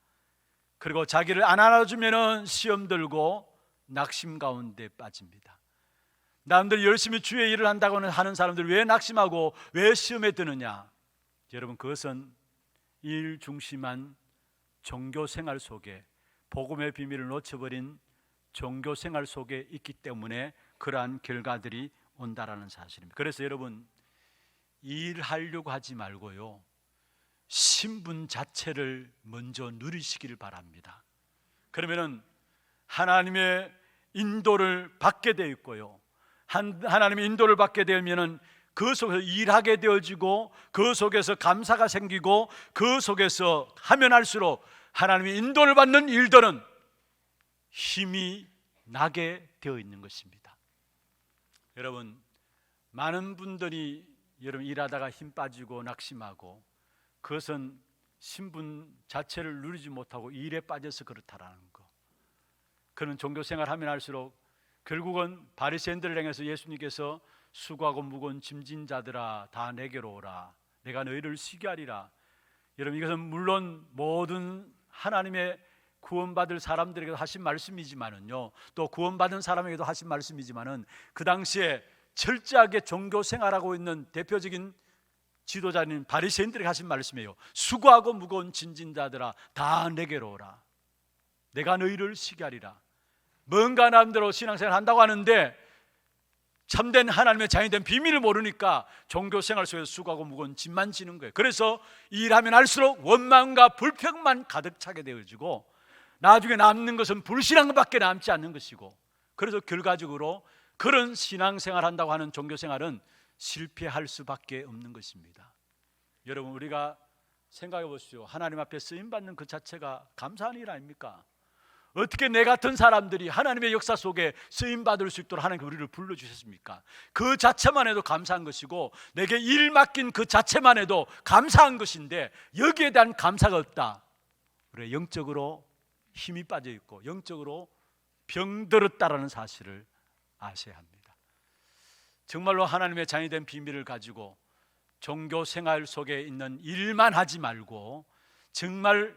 그리고 자기를 안 알아주면은 시험 들고 낙심 가운데 빠집니다. 남들 열심히 주의 일을 한다고 하는 사람들 왜 낙심하고 왜 시험에 드느냐? 여러분, 그것은 일 중심한 종교 생활 속에 복음의 비밀을 놓쳐버린 종교 생활 속에 있기 때문에 그러한 결과들이 온다라는 사실입니다. 그래서 여러분, 일하려고 하지 말고요, 신분 자체를 먼저 누리시기를 바랍니다. 그러면은 하나님의 인도를 받게 되어 있고요, 하나님의 인도를 받게 되면은 그 속에서 일하게 되어지고, 그 속에서 감사가 생기고, 그 속에서 하면 할수록 하나님의 인도를 받는 일들은 힘이 나게 되어 있는 것입니다. 여러분, 많은 분들이 여러분 일하다가 힘 빠지고 낙심하고, 그것은 신분 자체를 누리지 못하고 일에 빠져서 그렇다라는 거. 그는 종교생활 하면 할수록 결국은 바리새인들을 향해서 예수님께서 수고하고 무거운 짐진 자들아 다 내게로 오라, 내가 너희를 쉬게 하리라. 여러분, 이것은 물론 모든 하나님의 구원받을 사람들에게도 하신 말씀이지만은요, 또 구원받은 사람에게도 하신 말씀이지만은, 그 당시에 철저하게 종교 생활하고 있는 대표적인 지도자인 바리새인들에게 하신 말씀이에요. 수고하고 무거운 짐진 자들아 다 내게로 오라, 내가 너희를 쉬게 하리라. 뭔가 나름대로 신앙생활 한다고 하는데 참된 하나님의 자녀이 된 비밀을 모르니까 종교생활 속에서 수고하고 무거운 짐만 지는 거예요. 그래서 일하면 할수록 원망과 불평만 가득 차게 되어지고, 나중에 남는 것은 불신앙밖에 남지 않는 것이고, 그래서 결과적으로 그런 신앙생활 한다고 하는 종교생활은 실패할 수밖에 없는 것입니다. 여러분, 우리가 생각해 보십시오. 하나님 앞에 쓰임받는 그 자체가 감사한 일 아닙니까? 어떻게 내 같은 사람들이 하나님의 역사 속에 쓰임받을 수 있도록 하나님께 우리를 불러주셨습니까? 그 자체만 해도 감사한 것이고, 내게 일 맡긴 그 자체만 해도 감사한 것인데, 여기에 대한 감사가 없다, 우리가 영적으로 힘이 빠져 있고 영적으로 병들었다라는 사실을 아셔야 합니다. 정말로 하나님의 자녀이 된 비밀을 가지고 종교 생활 속에 있는 일만 하지 말고, 정말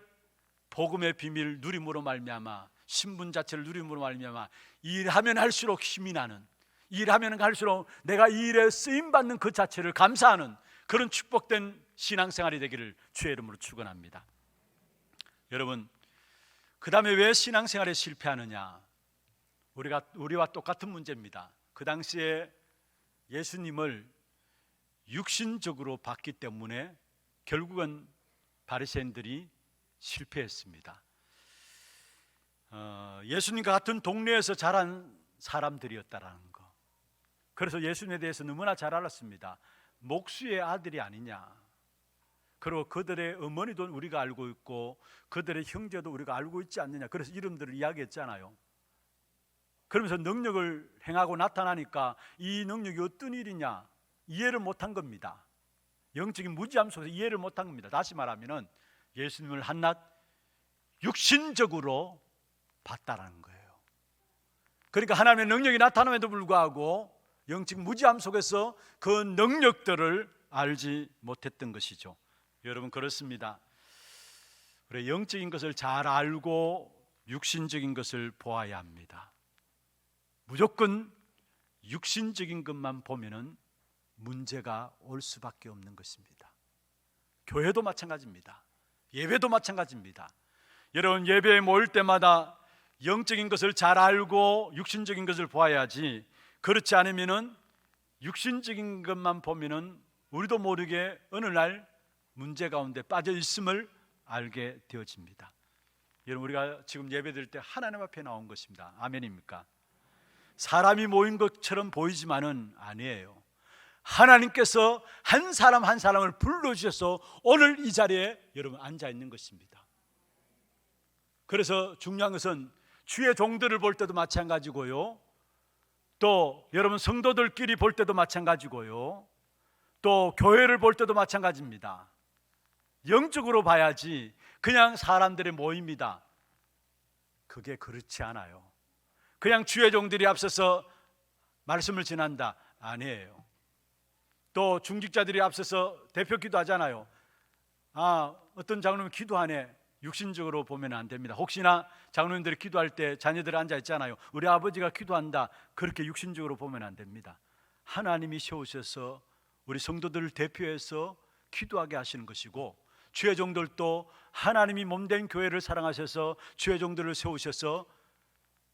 복음의 비밀을 누림으로 말미암아, 신분 자체를 누림으로 말미암아 일하면 할수록 힘이 나는, 일하면 할수록 내가 이 일에 쓰임받는 그 자체를 감사하는 그런 축복된 신앙생활이 되기를 주의 이름으로 축원합니다. 여러분, 그 다음에 왜 신앙생활에 실패하느냐? 우리와 똑같은 문제입니다. 그 당시에 예수님을 육신적으로 봤기 때문에 결국은 바리새인들이 실패했습니다. 예수님과 같은 동네에서 자란 사람들이었다라는 거. 그래서 예수님에 대해서 너무나 잘 알았습니다. 목수의 아들이 아니냐, 그리고 그들의 어머니도 우리가 알고 있고 그들의 형제도 우리가 알고 있지 않느냐. 그래서 이름들을 이야기했잖아요. 그러면서 능력을 행하고 나타나니까 이 능력이 어떤 일이냐 이해를 못한 겁니다. 영적인 무지함 속에서 이해를 못한 겁니다. 다시 말하면 예수님을 한낱 육신적으로 봤다라는 거예요. 그러니까 하나님의 능력이 나타남에도 불구하고 영적인 무지함 속에서 그 능력들을 알지 못했던 것이죠. 여러분, 그렇습니다. 우리 영적인 것을 잘 알고 육신적인 것을 보아야 합니다. 무조건 육신적인 것만 보면은 문제가 올 수밖에 없는 것입니다. 교회도 마찬가지입니다. 예배도 마찬가지입니다. 여러분, 예배에 모일 때마다 영적인 것을 잘 알고 육신적인 것을 보아야지, 그렇지 않으면은 육신적인 것만 보면은 우리도 모르게 어느 날 문제 가운데 빠져 있음을 알게 되어집니다. 여러분, 우리가 지금 예배드릴 때 하나님 앞에 나온 것입니다. 아멘입니까? 사람이 모인 것처럼 보이지만은 아니에요. 하나님께서 한 사람 한 사람을 불러주셔서 오늘 이 자리에 여러분 앉아 있는 것입니다. 그래서 중요한 것은 주의 종들을 볼 때도 마찬가지고요, 또 여러분 성도들끼리 볼 때도 마찬가지고요, 또 교회를 볼 때도 마찬가지입니다. 영적으로 봐야지 그냥 사람들의 모임이다, 그게 그렇지 않아요. 그냥 주의 종들이 앞서서 말씀을 전한다, 아니에요. 또 중직자들이 앞서서 대표 기도하잖아요. 어떤 장로님 기도하네, 육신적으로 보면 안 됩니다. 혹시나 장로님들이 기도할 때 자녀들 앉아 있잖아요. 우리 아버지가 기도한다, 그렇게 육신적으로 보면 안 됩니다. 하나님이 세우셔서 우리 성도들을 대표해서 기도하게 하시는 것이고, 주의 종들도 하나님이 몸된 교회를 사랑하셔서 주의 종들을 세우셔서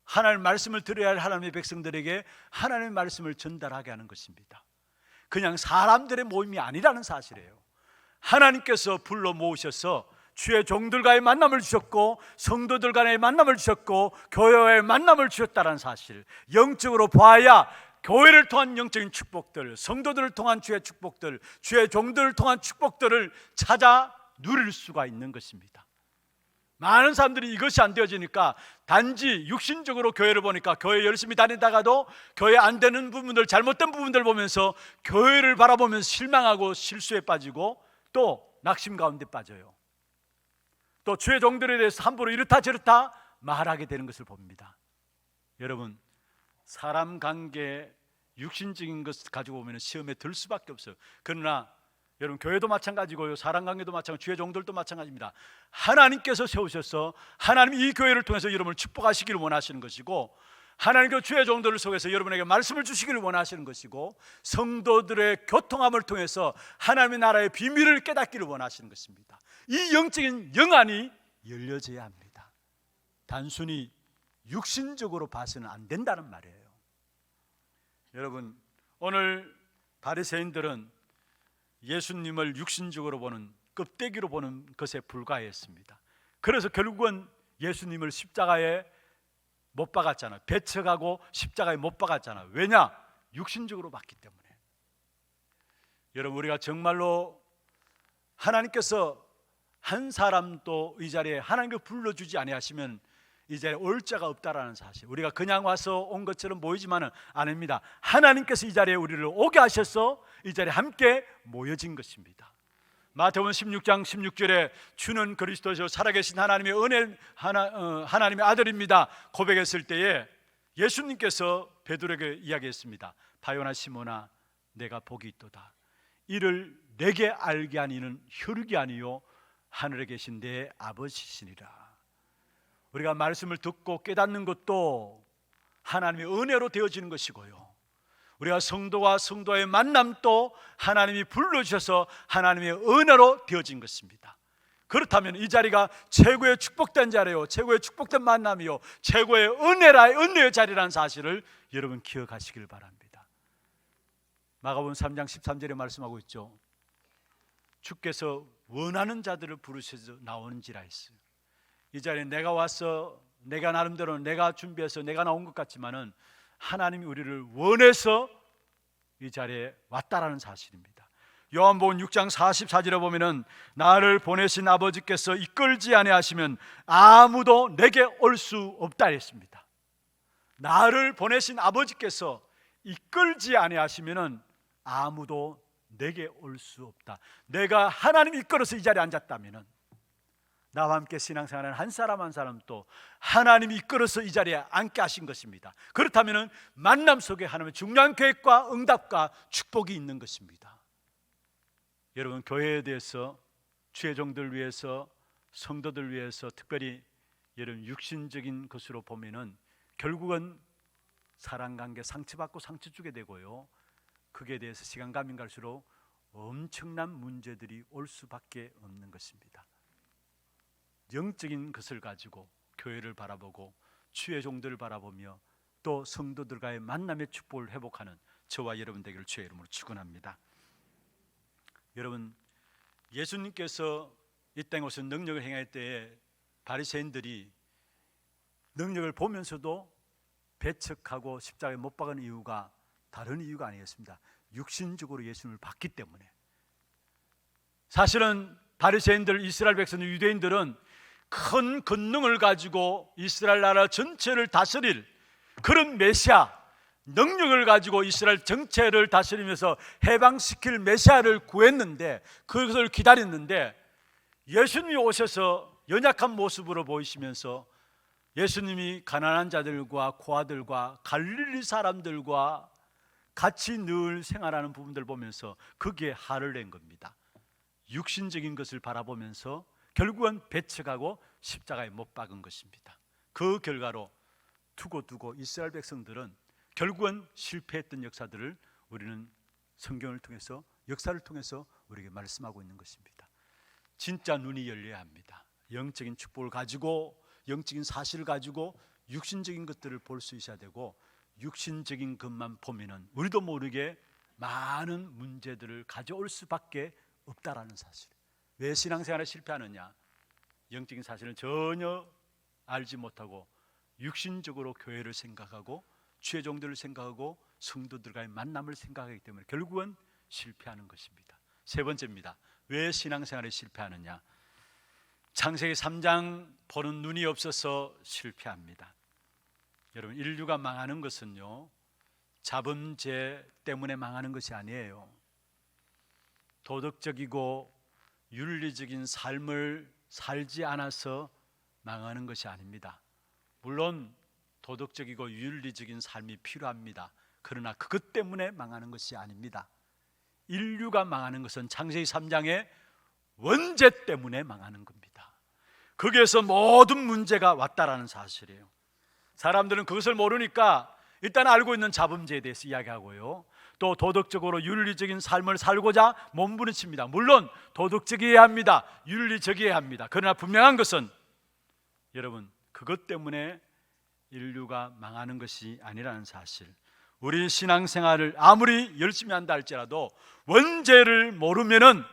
하나님의 말씀을 들어야 할 하나님의 백성들에게 하나님의 말씀을 전달하게 하는 것입니다. 그냥 사람들의 모임이 아니라는 사실이에요. 하나님께서 불러 모으셔서 주의 종들과의 만남을 주셨고 성도들 간의 만남을 주셨고 교회와의 만남을 주셨다는 사실, 영적으로 봐야 교회를 통한 영적인 축복들, 성도들을 통한 주의 축복들, 주의 종들을 통한 축복들을 찾아 누릴 수가 있는 것입니다. 많은 사람들이 이것이 안 되어지니까 단지 육신적으로 교회를 보니까 교회 열심히 다니다가도 교회 안 되는 부분들, 잘못된 부분들 보면서 교회를 바라보면서 실망하고 실수에 빠지고 또 낙심 가운데 빠져요. 또 주의 종들에 대해서 함부로 이렇다 저렇다 말하게 되는 것을 봅니다. 여러분, 사람 관계 육신적인 것을 가지고 보면 시험에 들 수밖에 없어요. 그러나 여러분, 교회도 마찬가지고요, 사람 관계도 마찬가지고 주의 종들도 마찬가지입니다. 하나님께서 세우셔서 하나님 이 교회를 통해서 여러분을 축복하시기를 원하시는 것이고, 하나님께서 주의 종들을 속에서 여러분에게 말씀을 주시기를 원하시는 것이고, 성도들의 교통함을 통해서 하나님의 나라의 비밀을 깨닫기를 원하시는 것입니다. 이 영적인 영안이 열려져야 합니다. 단순히 육신적으로 봐서는 안 된다는 말이에요. 여러분, 오늘 바리새인들은 예수님을 육신적으로 보는, 껍데기로 보는 것에 불과했습니다. 그래서 결국은 예수님을 십자가에 못 박았잖아요. 배척하고 십자가에 못 박았잖아요. 왜냐? 육신적으로 봤기 때문에. 여러분, 우리가 정말로 하나님께서 한 사람도 이 자리에 하나님께 불러주지 아니하시면 이 자리에 올 자가 없다라는 사실, 우리가 그냥 와서 온 것처럼 보이지만은 아닙니다. 하나님께서 이 자리에 우리를 오게 하셔서 이 자리에 함께 모여진 것입니다. 마태복음 16장 16절에 주는 그리스도시요 살아계신 하나님의 하나님의 아들입니다 고백했을 때에 예수님께서 베드로에게 이야기했습니다. 바요나 시몬아, 내가 복이 있도다. 이를 내게 알게 하는 이는 혈육이 아니요 하늘에 계신 내 아버지시니라. 우리가 말씀을 듣고 깨닫는 것도 하나님의 은혜로 되어지는 것이고요, 우리가 성도와 성도의 만남도 하나님이 불러주셔서 하나님의 은혜로 되어진 것입니다. 그렇다면 이 자리가 최고의 축복된 자리요, 최고의 축복된 만남이요, 최고의 은혜의 자리라는 사실을 여러분 기억하시길 바랍니다. 마가복음 3장 13절에 말씀하고 있죠. 주께서 원하는 자들을 부르셔서 나오는지라 했어요. 이 자리에 내가 와서 내가 나름대로 내가 준비해서 내가 나온 것 같지만은 하나님이 우리를 원해서 이 자리에 왔다라는 사실입니다. 요한복음 6장 44절에 보면은 나를 보내신 아버지께서 이끌지 아니하시면 아무도 내게 올 수 없다 했습니다. 나를 보내신 아버지께서 이끌지 아니하시면은 아무도 내게 올 수 없다. 내가 하나님이 이끌어서 이 자리에 앉았다면은 나와 함께 신앙생활하는 한 사람 한 사람도 하나님이 이끌어서 이 자리에 앉게 하신 것입니다. 그렇다면 만남 속에 하나님의 중요한 계획과 응답과 축복이 있는 것입니다. 여러분, 교회에 대해서 주의 종들 위해서 성도들 위해서 특별히 여러분 육신적인 것으로 보면은 결국은 사랑관계 상처받고 상처 주게 되고요, 그게 대해서 시간 가면 갈수록 엄청난 문제들이 올 수밖에 없는 것입니다. 영적인 것을 가지고 교회를 바라보고 주의 종들을 바라보며 또 성도들과의 만남의 축복을 회복하는 저와 여러분 되기를 주의 이름으로 축원합니다. 여러분, 예수님께서 이 땅에 오셔서 능력을 행할 때에 바리새인들이 능력을 보면서도 배척하고 십자가에 못 박은 이유가 다른 이유가 아니었습니다. 육신적으로 예수님을 봤기 때문에. 사실은 바리새인들, 이스라엘 백성들, 유대인들은 큰 권능을 가지고 이스라엘 나라 전체를 다스릴 그런 메시아, 능력을 가지고 이스라엘 전체를 다스리면서 해방시킬 메시아를 구했는데, 그것을 기다렸는데 예수님이 오셔서 연약한 모습으로 보이시면서 예수님이 가난한 자들과 고아들과 갈릴리 사람들과 같이 늘 생활하는 부분들 보면서 거기에 화를 낸 겁니다. 육신적인 것을 바라보면서 결국은 배척하고 십자가에 못 박은 것입니다. 그 결과로 두고두고 이스라엘 백성들은 결국은 실패했던 역사들을 우리는 성경을 통해서, 역사를 통해서 우리에게 말씀하고 있는 것입니다. 진짜 눈이 열려야 합니다. 영적인 축복을 가지고, 영적인 사실을 가지고 육신적인 것들을 볼 수 있어야 되고, 육신적인 것만 보면은 우리도 모르게 많은 문제들을 가져올 수밖에 없다라는 사실. 왜 신앙생활에 실패하느냐? 영적인 사실을 전혀 알지 못하고 육신적으로 교회를 생각하고 주의 종들을 생각하고 성도들과의 만남을 생각하기 때문에 결국은 실패하는 것입니다. 세 번째입니다. 왜 신앙생활에 실패하느냐? 창세기 3장 보는 눈이 없어서 실패합니다. 여러분, 인류가 망하는 것은요, 자범죄 때문에 망하는 것이 아니에요. 도덕적이고 윤리적인 삶을 살지 않아서 망하는 것이 아닙니다. 물론 도덕적이고 윤리적인 삶이 필요합니다. 그러나 그것 때문에 망하는 것이 아닙니다. 인류가 망하는 것은 창세기 3장의 원죄 때문에 망하는 겁니다. 거기에서 모든 문제가 왔다라는 사실이에요. 사람들은 그것을 모르니까 일단 알고 있는 자범죄에 대해서 이야기하고요, 또 도덕적으로 윤리적인 삶을 살고자 몸부림칩니다. 물론 도덕적이어야 합니다. 윤리적이어야 합니다. 그러나 분명한 것은 여러분, 그것 때문에 인류가 망하는 것이 아니라는 사실. 우리 신앙생활을 아무리 열심히 한다 할지라도 원죄를 모르면은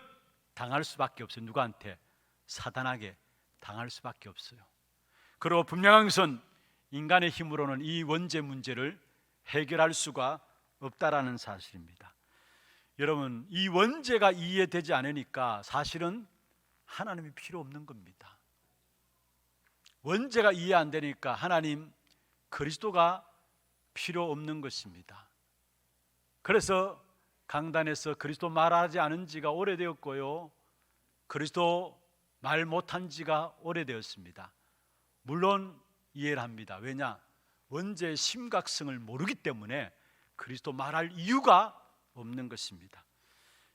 당할 수밖에 없어요. 누구한테? 사단에게 당할 수밖에 없어요. 그리고 분명한 것은 인간의 힘으로는 이 원죄 문제를 해결할 수가 없다라는 사실입니다. 여러분, 이 원죄가 이해되지 않으니까 사실은 하나님이 필요 없는 겁니다. 원죄가 이해 안 되니까 하나님, 그리스도가 필요 없는 것입니다. 그래서 강단에서 그리스도 말하지 않은 지가 오래되었고요, 그리스도 말 못한 지가 오래되었습니다. 물론 이해를 합니다. 왜냐? 원죄의 심각성을 모르기 때문에 그리스도 말할 이유가 없는 것입니다.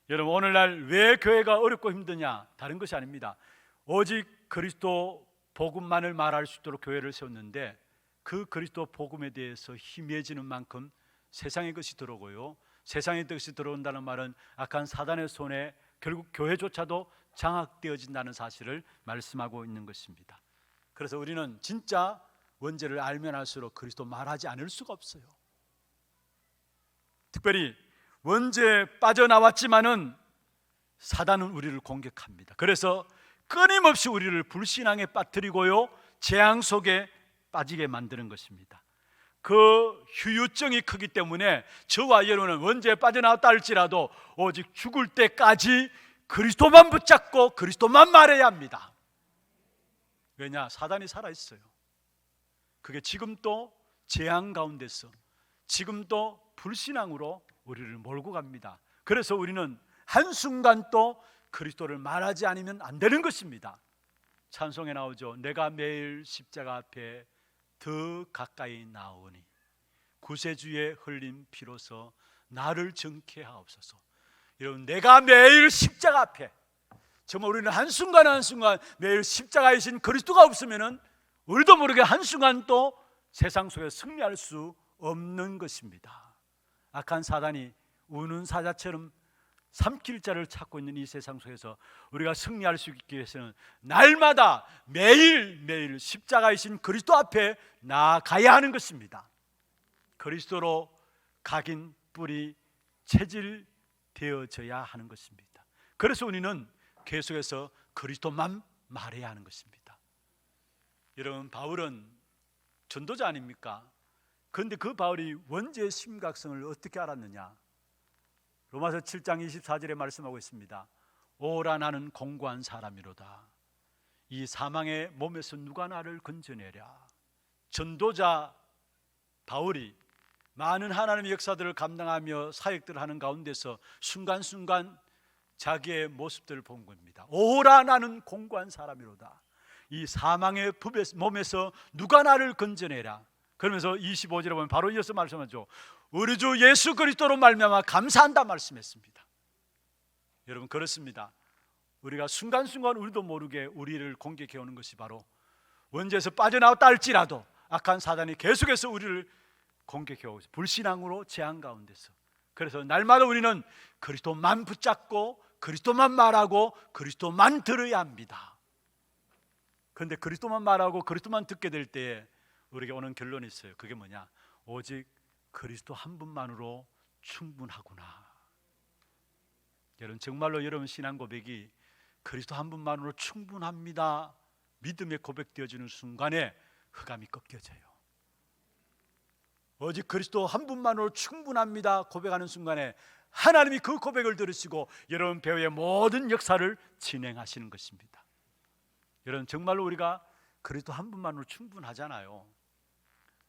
여러분, 오늘날 왜 교회가 어렵고 힘드냐? 다른 것이 아닙니다. 오직 그리스도 복음만을 말할 수 있도록 교회를 세웠는데 그 그리스도 복음에 대해서 희미해지는 만큼 세상의 것이 들어오고요, 세상의 것이 들어온다는 말은 악한 사단의 손에 결국 교회조차도 장악되어진다는 사실을 말씀하고 있는 것입니다. 그래서 우리는 진짜 원죄를 알면 알수록 그리스도 말하지 않을 수가 없어요. 특별히 원죄에 빠져나왔지만은 사단은 우리를 공격합니다. 그래서 끊임없이 우리를 불신앙에 빠뜨리고요, 재앙 속에 빠지게 만드는 것입니다. 그 후유증이 크기 때문에 저와 여러분은 원죄에 빠져나왔다 할지라도 오직 죽을 때까지 그리스도만 붙잡고 그리스도만 말해야 합니다. 왜냐? 사단이 살아있어요. 그게 지금도 재앙 가운데서 지금도 불신앙으로 우리를 몰고 갑니다. 그래서 우리는 한순간도 그리스도를 말하지 않으면 안 되는 것입니다. 찬송에 나오죠. 내가 매일 십자가 앞에 더 가까이 나오니 구세주의 흘린 피로서 나를 정케 하옵소서. 여러분, 내가 매일 십자가 앞에, 정말 우리는 한순간 한순간 매일 십자가이신 그리스도가 없으면은 우리도 모르게 한순간 또 세상 속에 승리할 수 없는 것입니다. 악한 사단이 우는 사자처럼 삼킬 자를 찾고 있는 이 세상 속에서 우리가 승리할 수 있기 위해서는 날마다 매일매일 십자가이신 그리스도 앞에 나아가야 하는 것입니다. 그리스도로 각인 뿌리 체질되어져야 하는 것입니다. 그래서 우리는 계속해서 그리스도만 말해야 하는 것입니다. 여러분, 바울은 전도자 아닙니까? 그런데 그 바울이 원죄의 심각성을 어떻게 알았느냐? 로마서 7장 24절에 말씀하고 있습니다. 오라 나는 공고한 사람이로다. 이 사망의 몸에서 누가 나를 건져내랴. 전도자 바울이 많은 하나님의 역사들을 감당하며 사역들을 하는 가운데서 순간순간 자기의 모습들을 본 겁니다. 오라 나는 공고한 사람이로다. 이 사망의 몸에서 누가 나를 건져내랴. 그러면서 25절에 보면 바로 이어서 말씀하죠. 우리 주 예수 그리스도로 말미암아 감사한다 말씀했습니다. 여러분, 그렇습니다. 우리가 순간순간 우리도 모르게 우리를 공격해오는 것이 바로 원죄에서 빠져나왔다 할지라도 악한 사단이 계속해서 우리를 공격해오고 불신앙으로 재앙 가운데서. 그래서 날마다 우리는 그리스도만 붙잡고 그리스도만 말하고 그리스도만 들어야 합니다. 그런데 그리스도만 말하고 그리스도만 듣게 될 때에 우리에게 오는 결론이 있어요. 그게 뭐냐? 오직 그리스도 한 분만으로 충분하구나. 여러분, 정말로 여러분 신앙 고백이 그리스도 한 분만으로 충분합니다, 믿음의 고백되어지는 순간에 흑암이 꺾여져요. 오직 그리스도 한 분만으로 충분합니다 고백하는 순간에 하나님이 그 고백을 들으시고 여러분 배후의 모든 역사를 진행하시는 것입니다. 여러분, 정말로 우리가 그리스도 한 분만으로 충분하잖아요.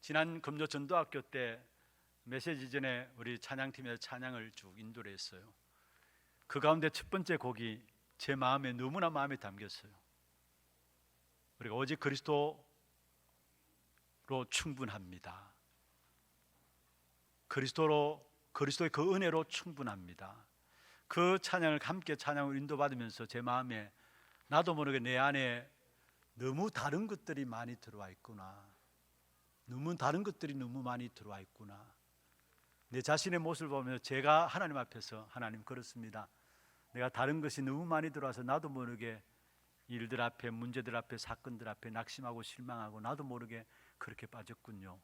지난 금요 전도학교 때 메시지 전에 우리 찬양팀에서 찬양을 쭉 인도를 했어요. 그 가운데 첫 번째 곡이 제 마음에 너무나 마음에 담겼어요. 우리가 오직 그리스도로 충분합니다. 그리스도의 그 은혜로 충분합니다. 그 찬양을 함께 찬양을 인도받으면서 제 마음에 나도 모르게 내 안에 너무 다른 것들이 많이 들어와 있구나. 너무 다른 것들이 너무 많이 들어와 있구나. 내 자신의 모습을 보며 제가 하나님 앞에서 하나님 그렇습니다. 내가 다른 것이 너무 많이 들어와서 나도 모르게 일들 앞에, 문제들 앞에, 사건들 앞에 낙심하고 실망하고 나도 모르게 그렇게 빠졌군요.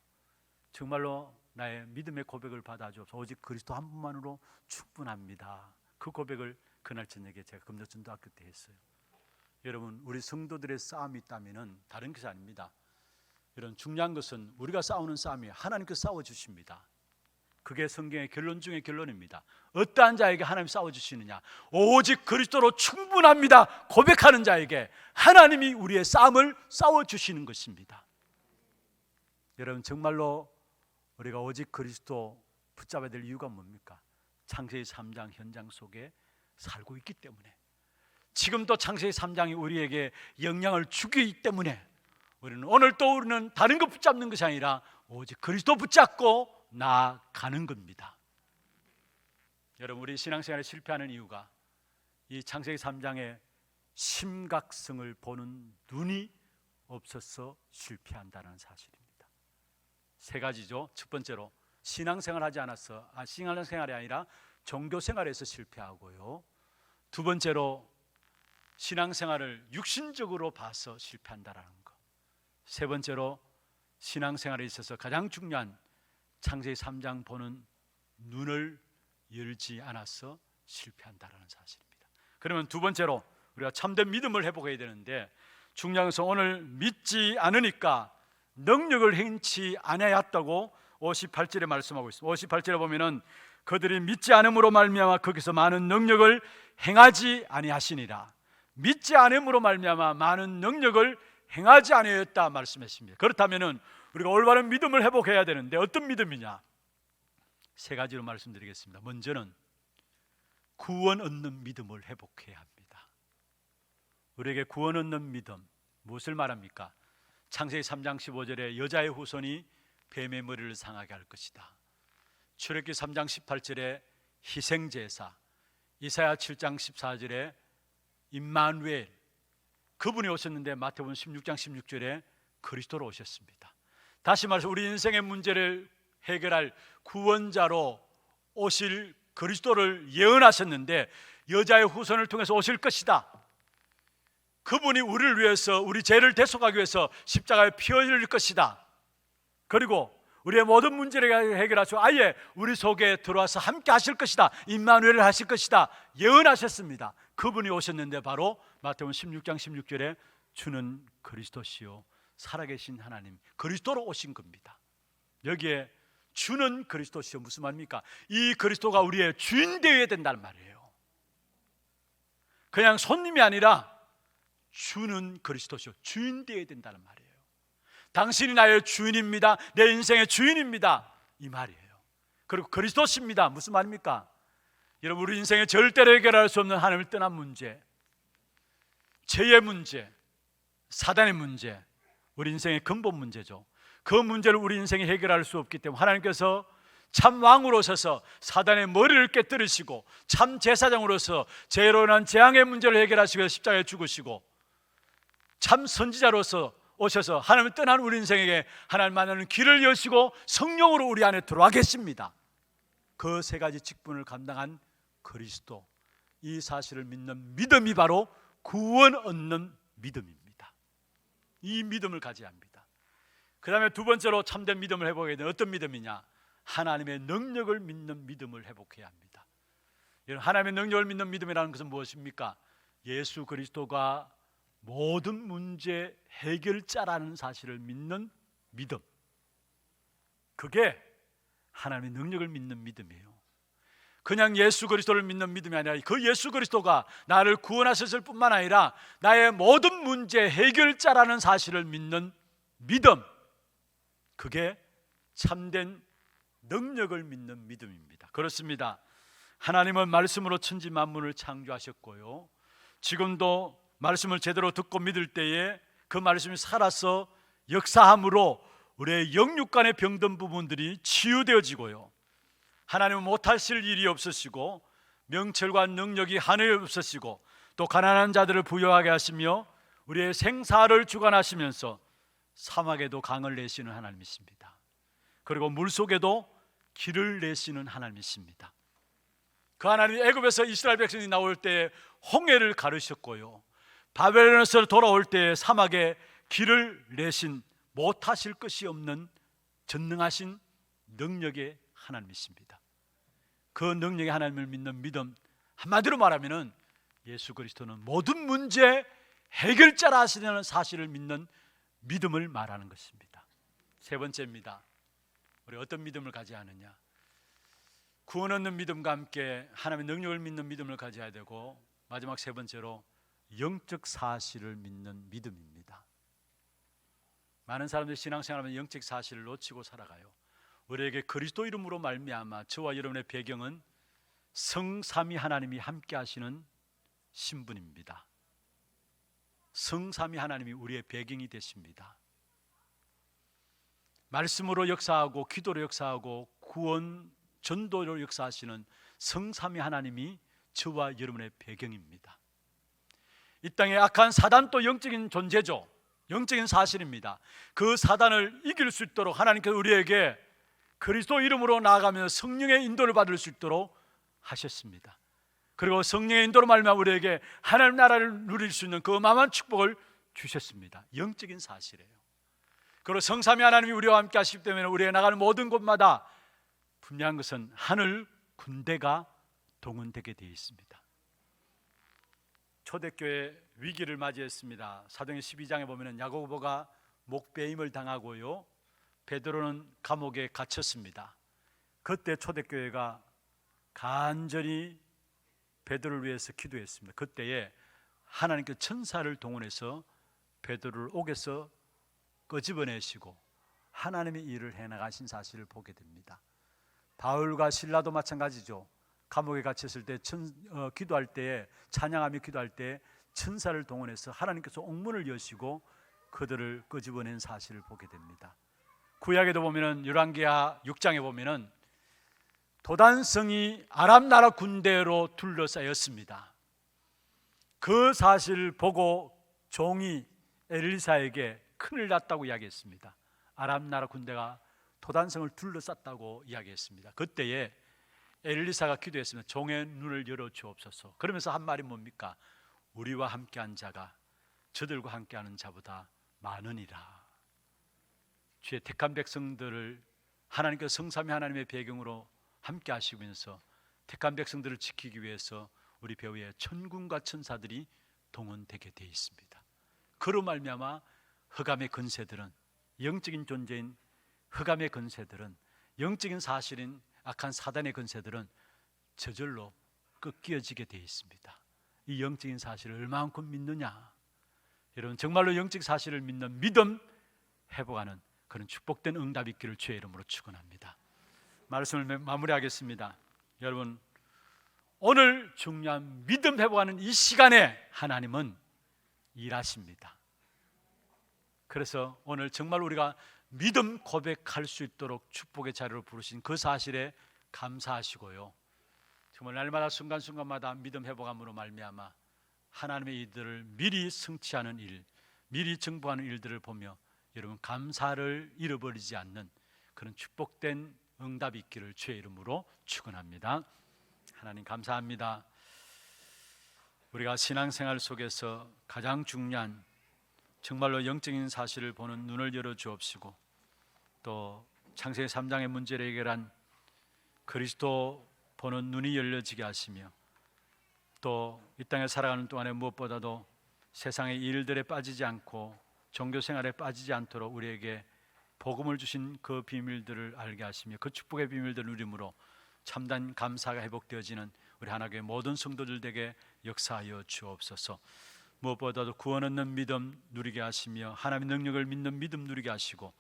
정말로 나의 믿음의 고백을 받아주옵소서. 오직 그리스도 한 분만으로 충분합니다. 그 고백을 그날 저녁에 제가 금요 전도학교 때 했어요. 여러분, 우리 성도들의 싸움이 있다면 다른 것이 아닙니다. 여러분, 중요한 것은 우리가 싸우는 싸움이 하나님께서 싸워주십니다. 그게 성경의 결론 중의 결론입니다. 어떠한 자에게 하나님이 싸워주시느냐? 오직 그리스도로 충분합니다 고백하는 자에게 하나님이 우리의 싸움을 싸워주시는 것입니다. 여러분, 정말로 우리가 오직 그리스도 붙잡아야 될 이유가 뭡니까? 창세기 3장 현장 속에 살고 있기 때문에, 지금도 창세기 3장이 우리에게 영향을 주기 때문에 우리는 오늘 또 우리는 다른 것 붙잡는 것이 아니라 오직 그리스도 붙잡고 나아가는 겁니다. 여러분, 우리 신앙생활에 실패하는 이유가 이 창세기 3장의 심각성을 보는 눈이 없어서 실패한다는 사실입니다. 세 가지죠. 첫 번째로 신앙생활 하지 않아서, 신앙생활이 아니라 종교생활에서 실패하고요. 두 번째로 신앙생활을 육신적으로 봐서 실패한다라는 것. 세 번째로 신앙생활에 있어서 가장 중요한 창세기 3장 보는 눈을 열지 않아서 실패한다라는 사실입니다. 그러면 두 번째로 우리가 참된 믿음을 회복해야 되는데, 중요한 것은 오늘 믿지 않으니까 능력을 행치 아니하였다고 58절에 말씀하고 있습니다. 58절에 보면은 그들이 믿지 않음으로 말미암아 거기서 많은 능력을 행하지 아니하시니라. 믿지 않음으로 말미암아 많은 능력을 행하지 아니하였다 말씀했습니다. 그렇다면은 우리가 올바른 믿음을 회복해야 되는데 어떤 믿음이냐? 세 가지로 말씀드리겠습니다. 먼저는 구원 얻는 믿음을 회복해야 합니다. 우리에게 구원 얻는 믿음, 무엇을 말합니까? 창세기 3장 15절에 여자의 후손이 뱀의 머리를 상하게 할 것이다. 출애굽기 3장 18절에 희생제사, 이사야 7장 14절에 임마누엘, 그분이 오셨는데 마태복음 16장 16절에 그리스도로 오셨습니다. 다시 말해서 우리 인생의 문제를 해결할 구원자로 오실 그리스도를 예언하셨는데 여자의 후손을 통해서 오실 것이다. 그분이 우리를 위해서, 우리 죄를 대속하기 위해서 십자가에 피 흘릴 것이다. 그리고 우리의 모든 문제를 해결하시고 아예 우리 속에 들어와서 함께 하실 것이다. 임마누엘을 하실 것이다. 예언하셨습니다. 그분이 오셨는데 바로 마태복음 16장 16절에 주는 그리스도시요 살아계신 하나님, 그리스도로 오신 겁니다. 여기에 주는 그리스도시요 무슨 말입니까? 이 그리스도가 우리의 주인 되어야 된다는 말이에요. 그냥 손님이 아니라 주는 그리스도시요 주인 되어야 된다는 말이에요. 당신이 나의 주인입니다. 내 인생의 주인입니다. 이 말이에요. 그리고 그리스도십니다. 무슨 말입니까? 여러분, 우리 인생에 절대로 해결할 수 없는 하나님을 떠난 문제, 죄의 문제, 사단의 문제, 우리 인생의 근본 문제죠. 그 문제를 우리 인생이 해결할 수 없기 때문에 하나님께서 참 왕으로 오셔서 사단의 머리를 깨뜨리시고 참 제사장으로서 죄로 인한 재앙의 문제를 해결하시기 위해서 십자가에 죽으시고 참 선지자로서 오셔서 하나님을 떠난 우리 인생에게 하나님 만나는 길을 여시고 성령으로 우리 안에 들어와 계십니다. 그 세 가지 직분을 감당한 그리스도, 이 사실을 믿는 믿음이 바로 구원 얻는 믿음입니다. 이 믿음을 가져야 합니다. 그 다음에 두 번째로 참된 믿음을 회복해야 되는 어떤 믿음이냐? 하나님의 능력을 믿는 믿음을 회복해야 합니다. 하나님의 능력을 믿는 믿음이라는 것은 무엇입니까? 예수 그리스도가 모든 문제 해결자라는 사실을 믿는 믿음. 그게 하나님의 능력을 믿는 믿음이에요. 그냥 예수 그리스도를 믿는 믿음이 아니라 그 예수 그리스도가 나를 구원하셨을 뿐만 아니라 나의 모든 문제 해결자라는 사실을 믿는 믿음. 그게 참된 능력을 믿는 믿음입니다. 그렇습니다. 하나님은 말씀으로 천지 만물을 창조하셨고요, 지금도 말씀을 제대로 듣고 믿을 때에 그 말씀이 살아서 역사함으로 우리의 영육간의 병든 부분들이 치유되어지고요, 하나님은 못하실 일이 없으시고 명철과 능력이 하늘에 없으시고 또 가난한 자들을 부유하게 하시며 우리의 생사를 주관하시면서 사막에도 강을 내시는 하나님이십니다. 그리고 물속에도 길을 내시는 하나님이십니다. 그 하나님이 애굽에서 이스라엘 백성이 나올 때 홍해를 가르셨고요, 바벨론에서 돌아올 때 사막에 길을 내신 못하실 것이 없는 전능하신 능력의 하나님이십니다. 그 능력의 하나님을 믿는 믿음, 한마디로 말하면 예수 그리스도는 모든 문제 해결자라 하시는 사실을 믿는 믿음을 말하는 것입니다. 세 번째입니다. 우리 어떤 믿음을 가져야 하느냐? 구원 얻는 믿음과 함께 하나님의 능력을 믿는 믿음을 가져야 되고, 마지막 세 번째로 영적 사실을 믿는 믿음입니다. 많은 사람들이 신앙생활하면 영적 사실을 놓치고 살아가요. 우리에게 그리스도 이름으로 말미암아 저와 여러분의 배경은 성삼위 하나님이 함께 하시는 신분입니다. 성삼위 하나님이 우리의 배경이 되십니다. 말씀으로 역사하고 기도로 역사하고 구원 전도로 역사하시는 성삼위 하나님이 저와 여러분의 배경입니다. 이 땅에 악한 사단도 영적인 존재죠. 영적인 사실입니다. 그 사단을 이길 수 있도록 하나님께서 우리에게 그리스도 이름으로 나아가면서 성령의 인도를 받을 수 있도록 하셨습니다. 그리고 성령의 인도로 말미암아 우리에게 하나님 나라를 누릴 수 있는 그 어마어마한 축복을 주셨습니다. 영적인 사실이에요. 그리고 성삼위 하나님이 우리와 함께 하시기 때문에 우리가 나가는 모든 곳마다 분명한 것은 하늘 군대가 동원되게 되어 있습니다. 초대교회 위기를 맞이했습니다. 사도행전 12장에 보면 야고보가 목배임을 당하고요, 베드로는 감옥에 갇혔습니다. 그때 초대교회가 간절히 베드로를 위해서 기도했습니다. 그때에 하나님께서 천사를 동원해서 베드로를 옥에서 끄집어내시고 하나님의 일을 해나가신 사실을 보게 됩니다. 바울과 실라도 마찬가지죠. 감옥에 갇혔을 때 기도할 때에, 찬양하며 기도할 때 천사를 동원해서 하나님께서 옥문을 여시고 그들을 끄집어낸 사실을 보게 됩니다. 구약에도 보면은 열왕기하 6장에 보면은 도단성이 아람 나라 군대로 둘러싸였습니다. 그 사실을 보고 종이 엘리사에게 큰일 났다고 이야기했습니다. 아람 나라 군대가 도단성을 둘러쌌다고 이야기했습니다. 그때에 엘리사가 기도했습니다. 종의 눈을 열어 주옵소서. 그러면서 한 말이 뭡니까? 우리와 함께한 자가 저들과 함께하는 자보다 많으니라. 주의 택한 백성들을 하나님께서 성삼위 하나님의 배경으로 함께 하시면서 택한 백성들을 지키기 위해서 우리 배후에 천군과 천사들이 동원되게 되어 있습니다. 그로 말미암아 흑암의 권세들은, 영적인 존재인 흑암의 권세들은, 영적인 사실인 악한 사단의 권세들은 저절로 꺾여지게 되어 있습니다. 이 영적인 사실을 얼마만큼 믿느냐? 여러분, 정말로 영적 사실을 믿는 믿음 회복하는 그런 축복된 응답이 있기를 주의 이름으로 축원합니다. 말씀을 마무리하겠습니다. 여러분, 오늘 중요한 믿음 회복하는 이 시간에 하나님은 일하십니다. 그래서 오늘 정말 우리가 믿음 고백할 수 있도록 축복의 자리로 부르신 그 사실에 감사하시고요, 정말 날마다 순간순간마다 믿음 회복함으로 말미암아 하나님의 일들을 미리 성취하는 일, 미리 정복하는 일들을 보며 여러분 감사를 잃어버리지 않는 그런 축복된 응답이 있기를 주의 이름으로 축원합니다. 하나님 감사합니다. 우리가 신앙생활 속에서 가장 중요한 정말로 영적인 사실을 보는 눈을 열어 주옵시고 또 창세기 3장의 문제를 해결한 그리스도 보는 눈이 열려지게 하시며 또 이 땅에 살아가는 동안에 무엇보다도 세상의 일들에 빠지지 않고 종교 생활에 빠지지 않도록 우리에게 복음을 주신 그 비밀들을 알게 하시며 그 축복의 비밀들을 누림으로 참된 감사가 회복되어지는 우리 하나교회 모든 성도들에게 역사하여 주옵소서. 무엇보다도 구원 얻는 믿음 누리게 하시며 하나님의 능력을 믿는 믿음 누리게 하시고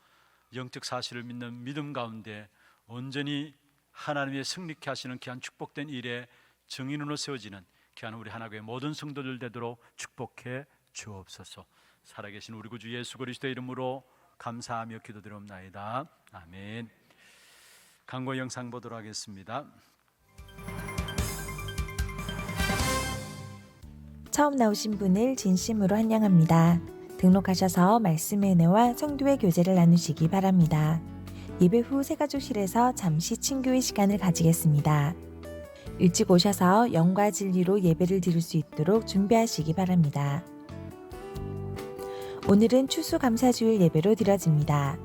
영적 사실을 믿는 믿음 가운데 온전히 하나님의 승리케 하시는 귀한 축복된 일에 증인으로 세워지는 귀한 우리 하나교회 모든 성도들 되도록 축복해 주옵소서. 살아계신 우리 구주 예수 그리스도의 이름으로 감사하며 기도드리옵나이다. 아멘. 광고 영상 보도록 하겠습니다. 처음 나오신 분을 진심으로 환영합니다. 등록하셔서 말씀의 은혜와 성도의 교제를 나누시기 바랍니다. 예배 후 새가족실에서 잠시 친교의 시간을 가지겠습니다. 일찍 오셔서 영과 진리로 예배를 드릴 수 있도록 준비하시기 바랍니다. 오늘은 추수감사주일 예배로 드려집니다.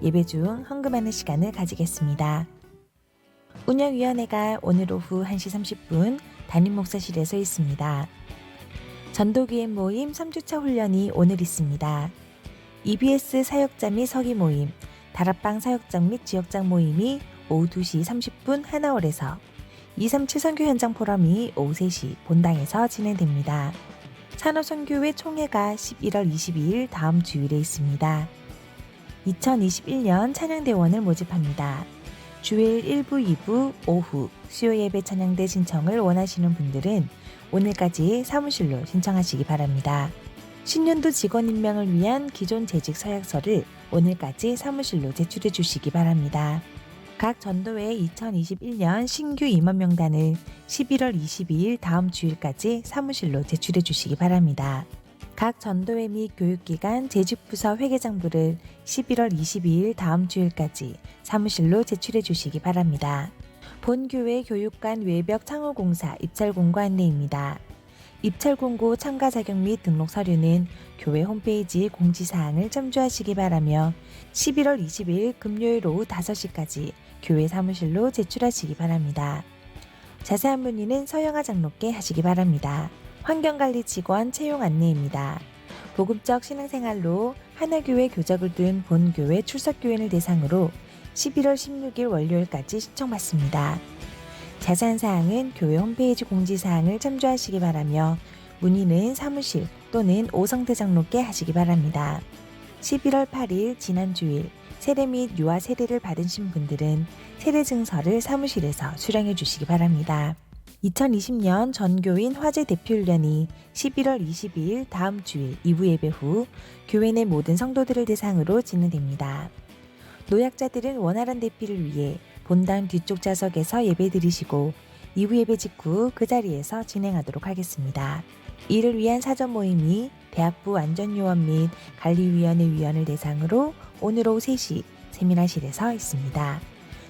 예배 중 헌금하는 시간을 가지겠습니다. 운영위원회가 오늘 오후 1시 30분 담임 목사실에서 있습니다. 전도기획 모임 3주차 훈련이 오늘 있습니다. EBS 사역자 및 서기 모임, 다락방 사역장 및 지역장 모임이 오후 2시 30분 하나홀에서 237 선교 현장 포럼이 오후 3시 본당에서 진행됩니다. 산업선교회 총회가 11월 22일 다음 주일에 있습니다. 2021년 찬양대원을 모집합니다. 주일 1부, 2부, 오후 수요 예배 찬양대 신청을 원하시는 분들은 오늘까지 사무실로 신청하시기 바랍니다. 신년도 직원 임명을 위한 기존 재직 서약서를 오늘까지 사무실로 제출해 주시기 바랍니다. 각 전도회 2021년 신규 임원 명단을 11월 22일 다음 주일까지 사무실로 제출해 주시기 바랍니다. 각 전도회 및 교육기관 재직부서 회계장부를 11월 22일 다음 주일까지 사무실로 제출해 주시기 바랍니다. 본교회 교육관 외벽 창호공사 입찰공고 안내입니다. 입찰공고 참가 자격 및 등록 서류는 교회 홈페이지 공지사항을 참조하시기 바라며 11월 20일 금요일 오후 5시까지 교회 사무실로 제출하시기 바랍니다. 자세한 문의는 서영아 장로께 하시기 바랍니다. 환경관리 직원 채용 안내입니다. 복음적 신앙생활로 하나교회 교적을 둔 본교회 출석교인을 대상으로 11월 16일 월요일까지 신청받습니다. 자세한 사항은 교회 홈페이지 공지사항을 참조하시기 바라며 문의는 사무실 또는 오성태 장로께 하시기 바랍니다. 11월 8일 지난주일 세례 및 유아 세례를 받으신 분들은 세례 증서를 사무실에서 수령해 주시기 바랍니다. 2020년 전교인 화재 대피훈련이 11월 22일 다음 주일 2부 예배 후 교회 내 모든 성도들을 대상으로 진행됩니다. 노약자들은 원활한 대피를 위해 본당 뒤쪽 좌석에서 예배 드리시고 2부 예배 직후 그 자리에서 진행하도록 하겠습니다. 이를 위한 사전 모임이 대학부 안전요원 및 관리위원회 위원을 대상으로 오늘 오후 3시 세미나실에서 있습니다.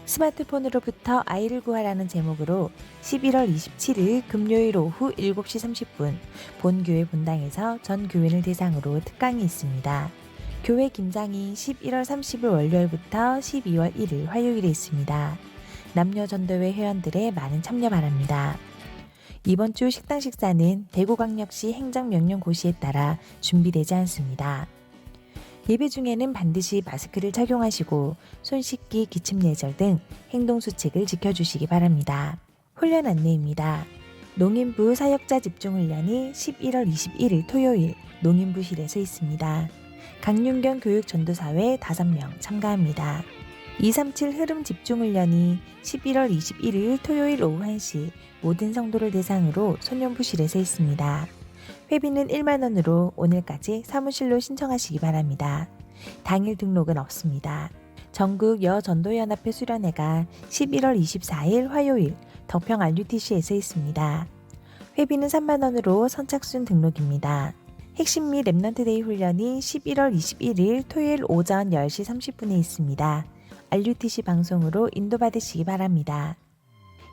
스마트폰으로부터 아이를 구하라는 제목으로 11월 27일 금요일 오후 7시 30분 본교회 본당에서 전 교인을 대상으로 특강이 있습니다. 교회 김장이 11월 30일 월요일부터 12월 1일 화요일에 있습니다. 남녀 전도회 회원들의 많은 참여 바랍니다. 이번 주 식당 식사는 대구광역시 행정명령고시에 따라 준비되지 않습니다. 예배 중에는 반드시 마스크를 착용하시고 손 씻기, 기침 예절 등 행동수칙을 지켜주시기 바랍니다. 훈련 안내입니다. 농인부 사역자 집중훈련이 11월 21일 토요일 농인부실에서 있습니다. 강윤경 교육전도사회 5명 참가합니다. 237 흐름 집중훈련이 11월 21일 토요일 오후 1시 모든 성도를 대상으로 소년부실에서 있습니다. 회비는 1만 원으로 오늘까지 사무실로 신청하시기 바랍니다. 당일 등록은 없습니다. 전국 여전도연합회 수련회가 11월 24일 화요일 덕평 RUTC에서 있습니다. 회비는 3만 원으로 선착순 등록입니다. 핵심 및 랩넌트데이 훈련이 11월 21일 토요일 오전 10시 30분에 있습니다. RUTC 방송으로 인도받으시기 바랍니다.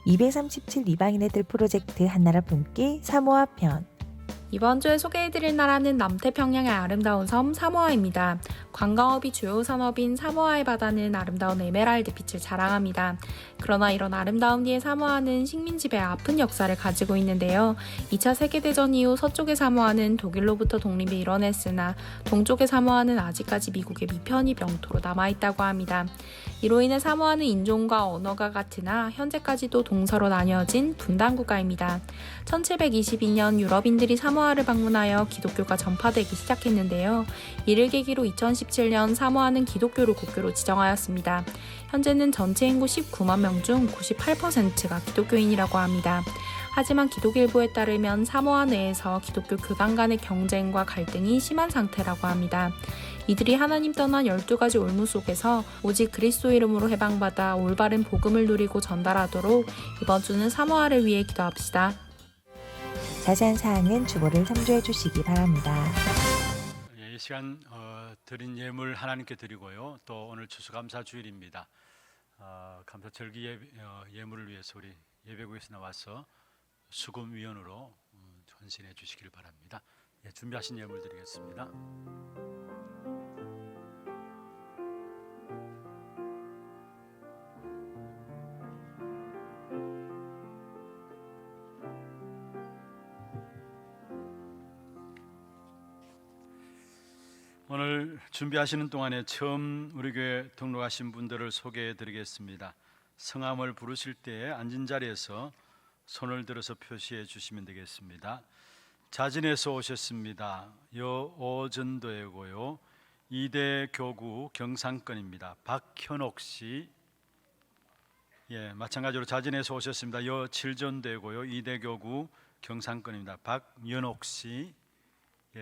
237 이방인의 들 프로젝트 한나라 품기 사모아 편 이번 주에 소개해드릴 나라는 남태평양의 아름다운 섬 사모아입니다. 관광업이 주요 산업인 사모아의 바다는 아름다운 에메랄드 빛을 자랑합니다. 그러나 이런 아름다움 뒤에 사모아는 식민지배의 아픈 역사를 가지고 있는데요. 2차 세계대전 이후 서쪽의 사모아는 독일로부터 독립을 이뤄냈으나 동쪽의 사모아는 아직까지 미국의 미편이 영토로 남아있다고 합니다. 이로 인해 사모아는 인종과 언어가 같으나 현재까지도 동서로 나뉘어진 분단 국가입니다. 1722년 유럽인들이 사모아를 방문하여 기독교가 전파되기 시작했는데요. 이를 계기로 2017년 사모아는 기독교를 국교로 지정하였습니다. 현재는 전체 인구 19만 명 중 98%가 기독교인이라고 합니다. 하지만 기독일보에 따르면 사모아 내에서 기독교 교단 간의 경쟁과 갈등이 심한 상태라고 합니다. 이들이 하나님 떠난 12가지 올무 속에서 오직 그리스도 이름으로 해방받아 올바른 복음을 누리고 전달하도록 이번 주는 사모아를 위해 기도합시다. 자세한 사항은 주보를 참조해 주시기 바랍니다. 이 시간 드린 예물 하나님께 드리고요. 또 오늘 추수감사 주일입니다. 감사절기 예물을 위해서 우리 예배국에서 나와서 수금위원으로 헌신해 주시길 바랍니다. 준비하신 예물 드리겠습니다. 오늘 준비하시는 동안에 처음 우리 교회 등록하신 분들을 소개해 드리겠습니다. 성함을 부르실 때에 앉은 자리에서 손을 들어서 표시해 주시면 되겠습니다. 자진해서 오셨습니다. 여오전도이고요. 이대 교구 경상권입니다. 박현옥 씨. 마찬가지로 자진해서 오셨습니다. 여칠전도이고요. 이대 교구 경상권입니다. 박연옥 씨.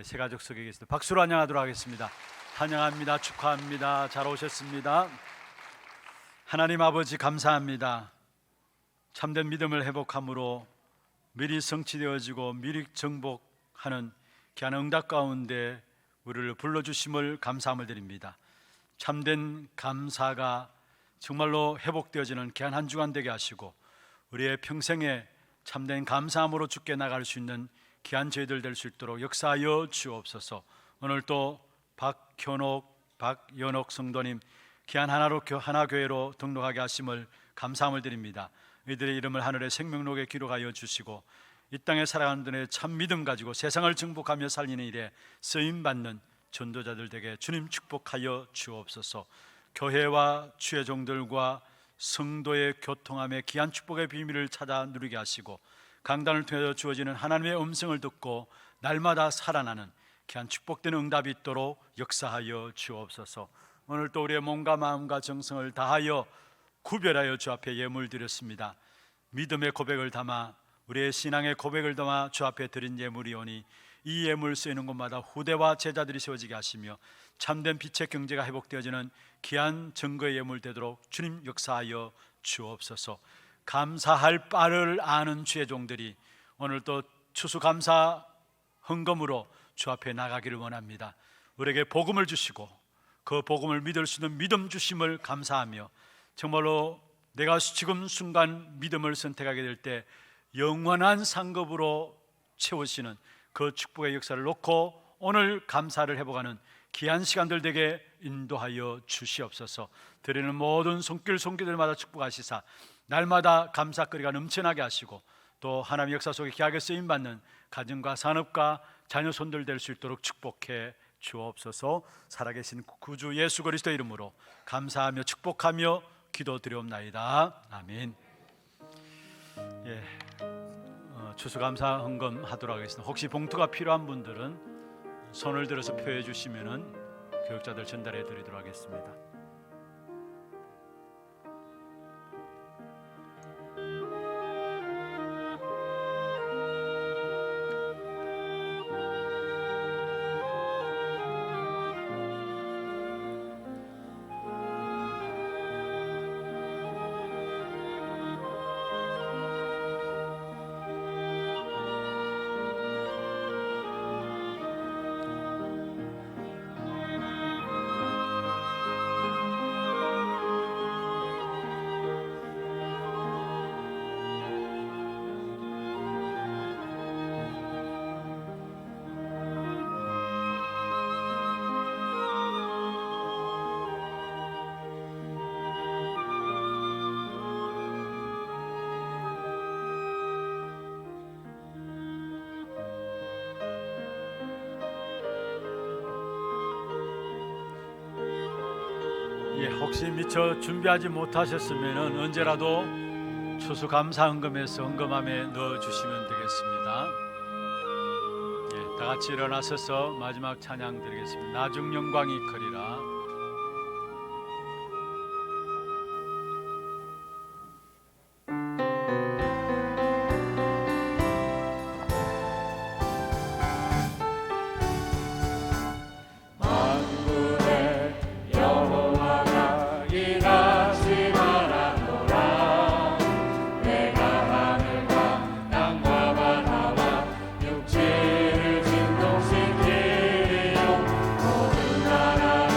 새 가족 속에 계십니다. 박수로 환영하도록 하겠습니다. 환영합니다. 축하합니다. 잘 오셨습니다. 하나님 아버지 감사합니다. 참된 믿음을 회복함으로 미리 성취되어지고 미리 정복하는 귀한 응답 가운데 우리를 불러주심을 감사함을 드립니다. 참된 감사가 정말로 회복되어지는 귀한 한 주간 되게 하시고 우리의 평생에 참된 감사함으로 주께 나갈 수 있는 귀한 저희들 될 수 있도록 역사하여 주옵소서. 오늘 또 박현옥, 박연옥 성도님 귀한 하나교회로 등록하게 하심을 감사함을 드립니다. 이들의 이름을 하늘의 생명록에 기록하여 주시고 이 땅에 살아가는 분의 참 믿음 가지고 세상을 정복하며 살리는 일에 쓰임받는 전도자들 되게 주님 축복하여 주옵소서. 교회와 주의 종들과 성도의 교통함에 귀한 축복의 비밀을 찾아 누리게 하시고 강단을 통해서 주어지는 하나님의 음성을 듣고 날마다 살아나는 귀한 축복된 응답이 있도록 역사하여 주옵소서. 오늘 또 우리의 몸과 마음과 정성을 다하여 구별하여 주 앞에 예물 드렸습니다. 믿음의 고백을 담아 우리의 신앙의 고백을 담아 주 앞에 드린 예물이오니 이 예물 쓰이는 곳마다 후대와 제자들이 세워지게 하시며 참된 빛의 경제가 회복되어지는 귀한 증거의 예물 되도록 주님 역사하여 주옵소서. 감사할 바를 아는 주의 종들이 오늘 또 추수감사 헌금으로 주 앞에 나가기를 원합니다. 우리에게 복음을 주시고 그 복음을 믿을 수 있는 믿음 주심을 감사하며 정말로 내가 지금 순간 믿음을 선택하게 될 때 영원한 상급으로 채우시는 그 축복의 역사를 놓고 오늘 감사를 회복하는 귀한 시간들 되게 인도하여 주시옵소서. 드리는 모든 손길들마다 축복하시사 날마다 감사거리가 넘쳐나게 하시고 또 하나님의 역사 속에 귀하게 쓰임받는 가정과 산업과 자녀 손들 될 수 있도록 축복해 주옵소서. 살아계신 구주 예수 그리스도 이름으로 감사하며 축복하며 기도드리옵나이다. 아멘. 추수감사 헌금 하도록 하겠습니다. 혹시 봉투가 필요한 분들은 손을 들어서 표해 주시면은 교육자들 전달해 드리도록 하겠습니다. 혹시 미처 준비하지 못하셨으면 언제라도 추수감사헌금에서 헌금함에 넣어주시면 되겠습니다. 예, 다 같이 일어나서서 마지막 찬양 드리겠습니다. 나중 영광이 크리라. 만군의 여호와가 일하시나라노라. 내가 하늘과 땅과 바다와 육지를 진동시키리요. 모든 나라를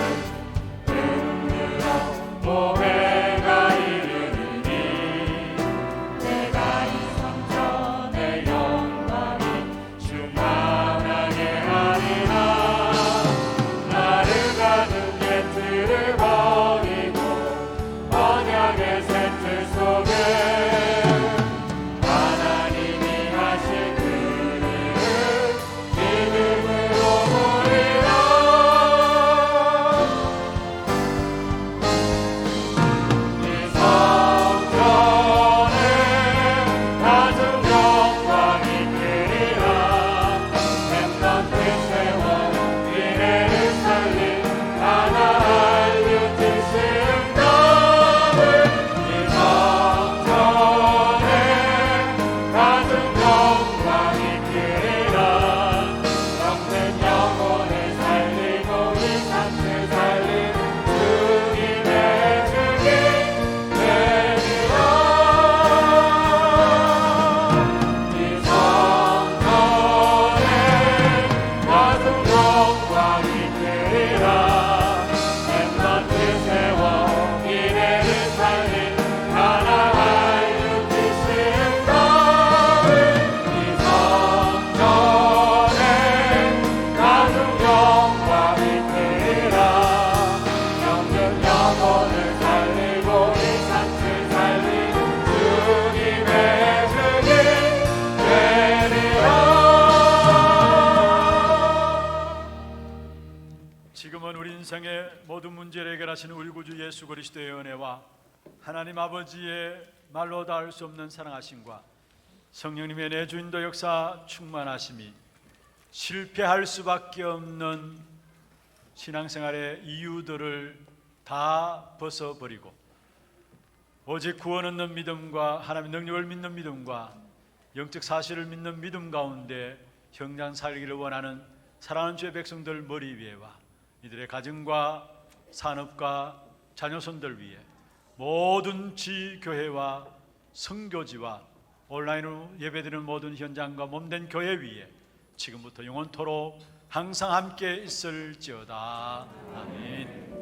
흔들어 보배가 이르리니. 내가 이 성전의 영광이 충만하게 하리라. 나를 가는 예틀을 버리고 언약의 샘틀 속에 하나님이 하신 그 일을 믿음으로 보리라. 이 성전에 가죽 영광이 크리라. 샘넌트 세워 미래를 살린 하나할 유티신 나를. 이 성전에 가죽 영광이 크리라. 영생 영혼을 살리고 이 산을 살린 주님의 증인 되리라. 이 성전에 가죽 영광이 크리라. 샘넌트 세워 미래를 살린 하나할 유티신 나를. 이 성전에 가죽 영광이 크리라. 영적 영혼을 살리고 이 산을 살린 주님의 증인 되리라. 지금은 우리 인생의 모든 문제를 해결하시는 우리 구주 예수 그리스도의 은혜와 하나님 아버지의 말로 닿을 수 없는 사랑하심과 성령님의 내주인도 역사 충만하심이 실패할 수밖에 없는 신앙생활의 이유들을 다 벗어버리고 오직 구원 얻는 믿음과 하나님의 능력을 믿는 믿음과 영적 사실을 믿는 믿음 가운데 형장 살기를 원하는 사랑하는 주의 백성들 머리 위에와 이들의 가정과 산업과 자녀손들 위해 모든 지교회와 선교지와 온라인으로 예배드리는 모든 현장과 몸된 교회 위에 지금부터 영원토록 항상 함께 있을지어다. 아멘.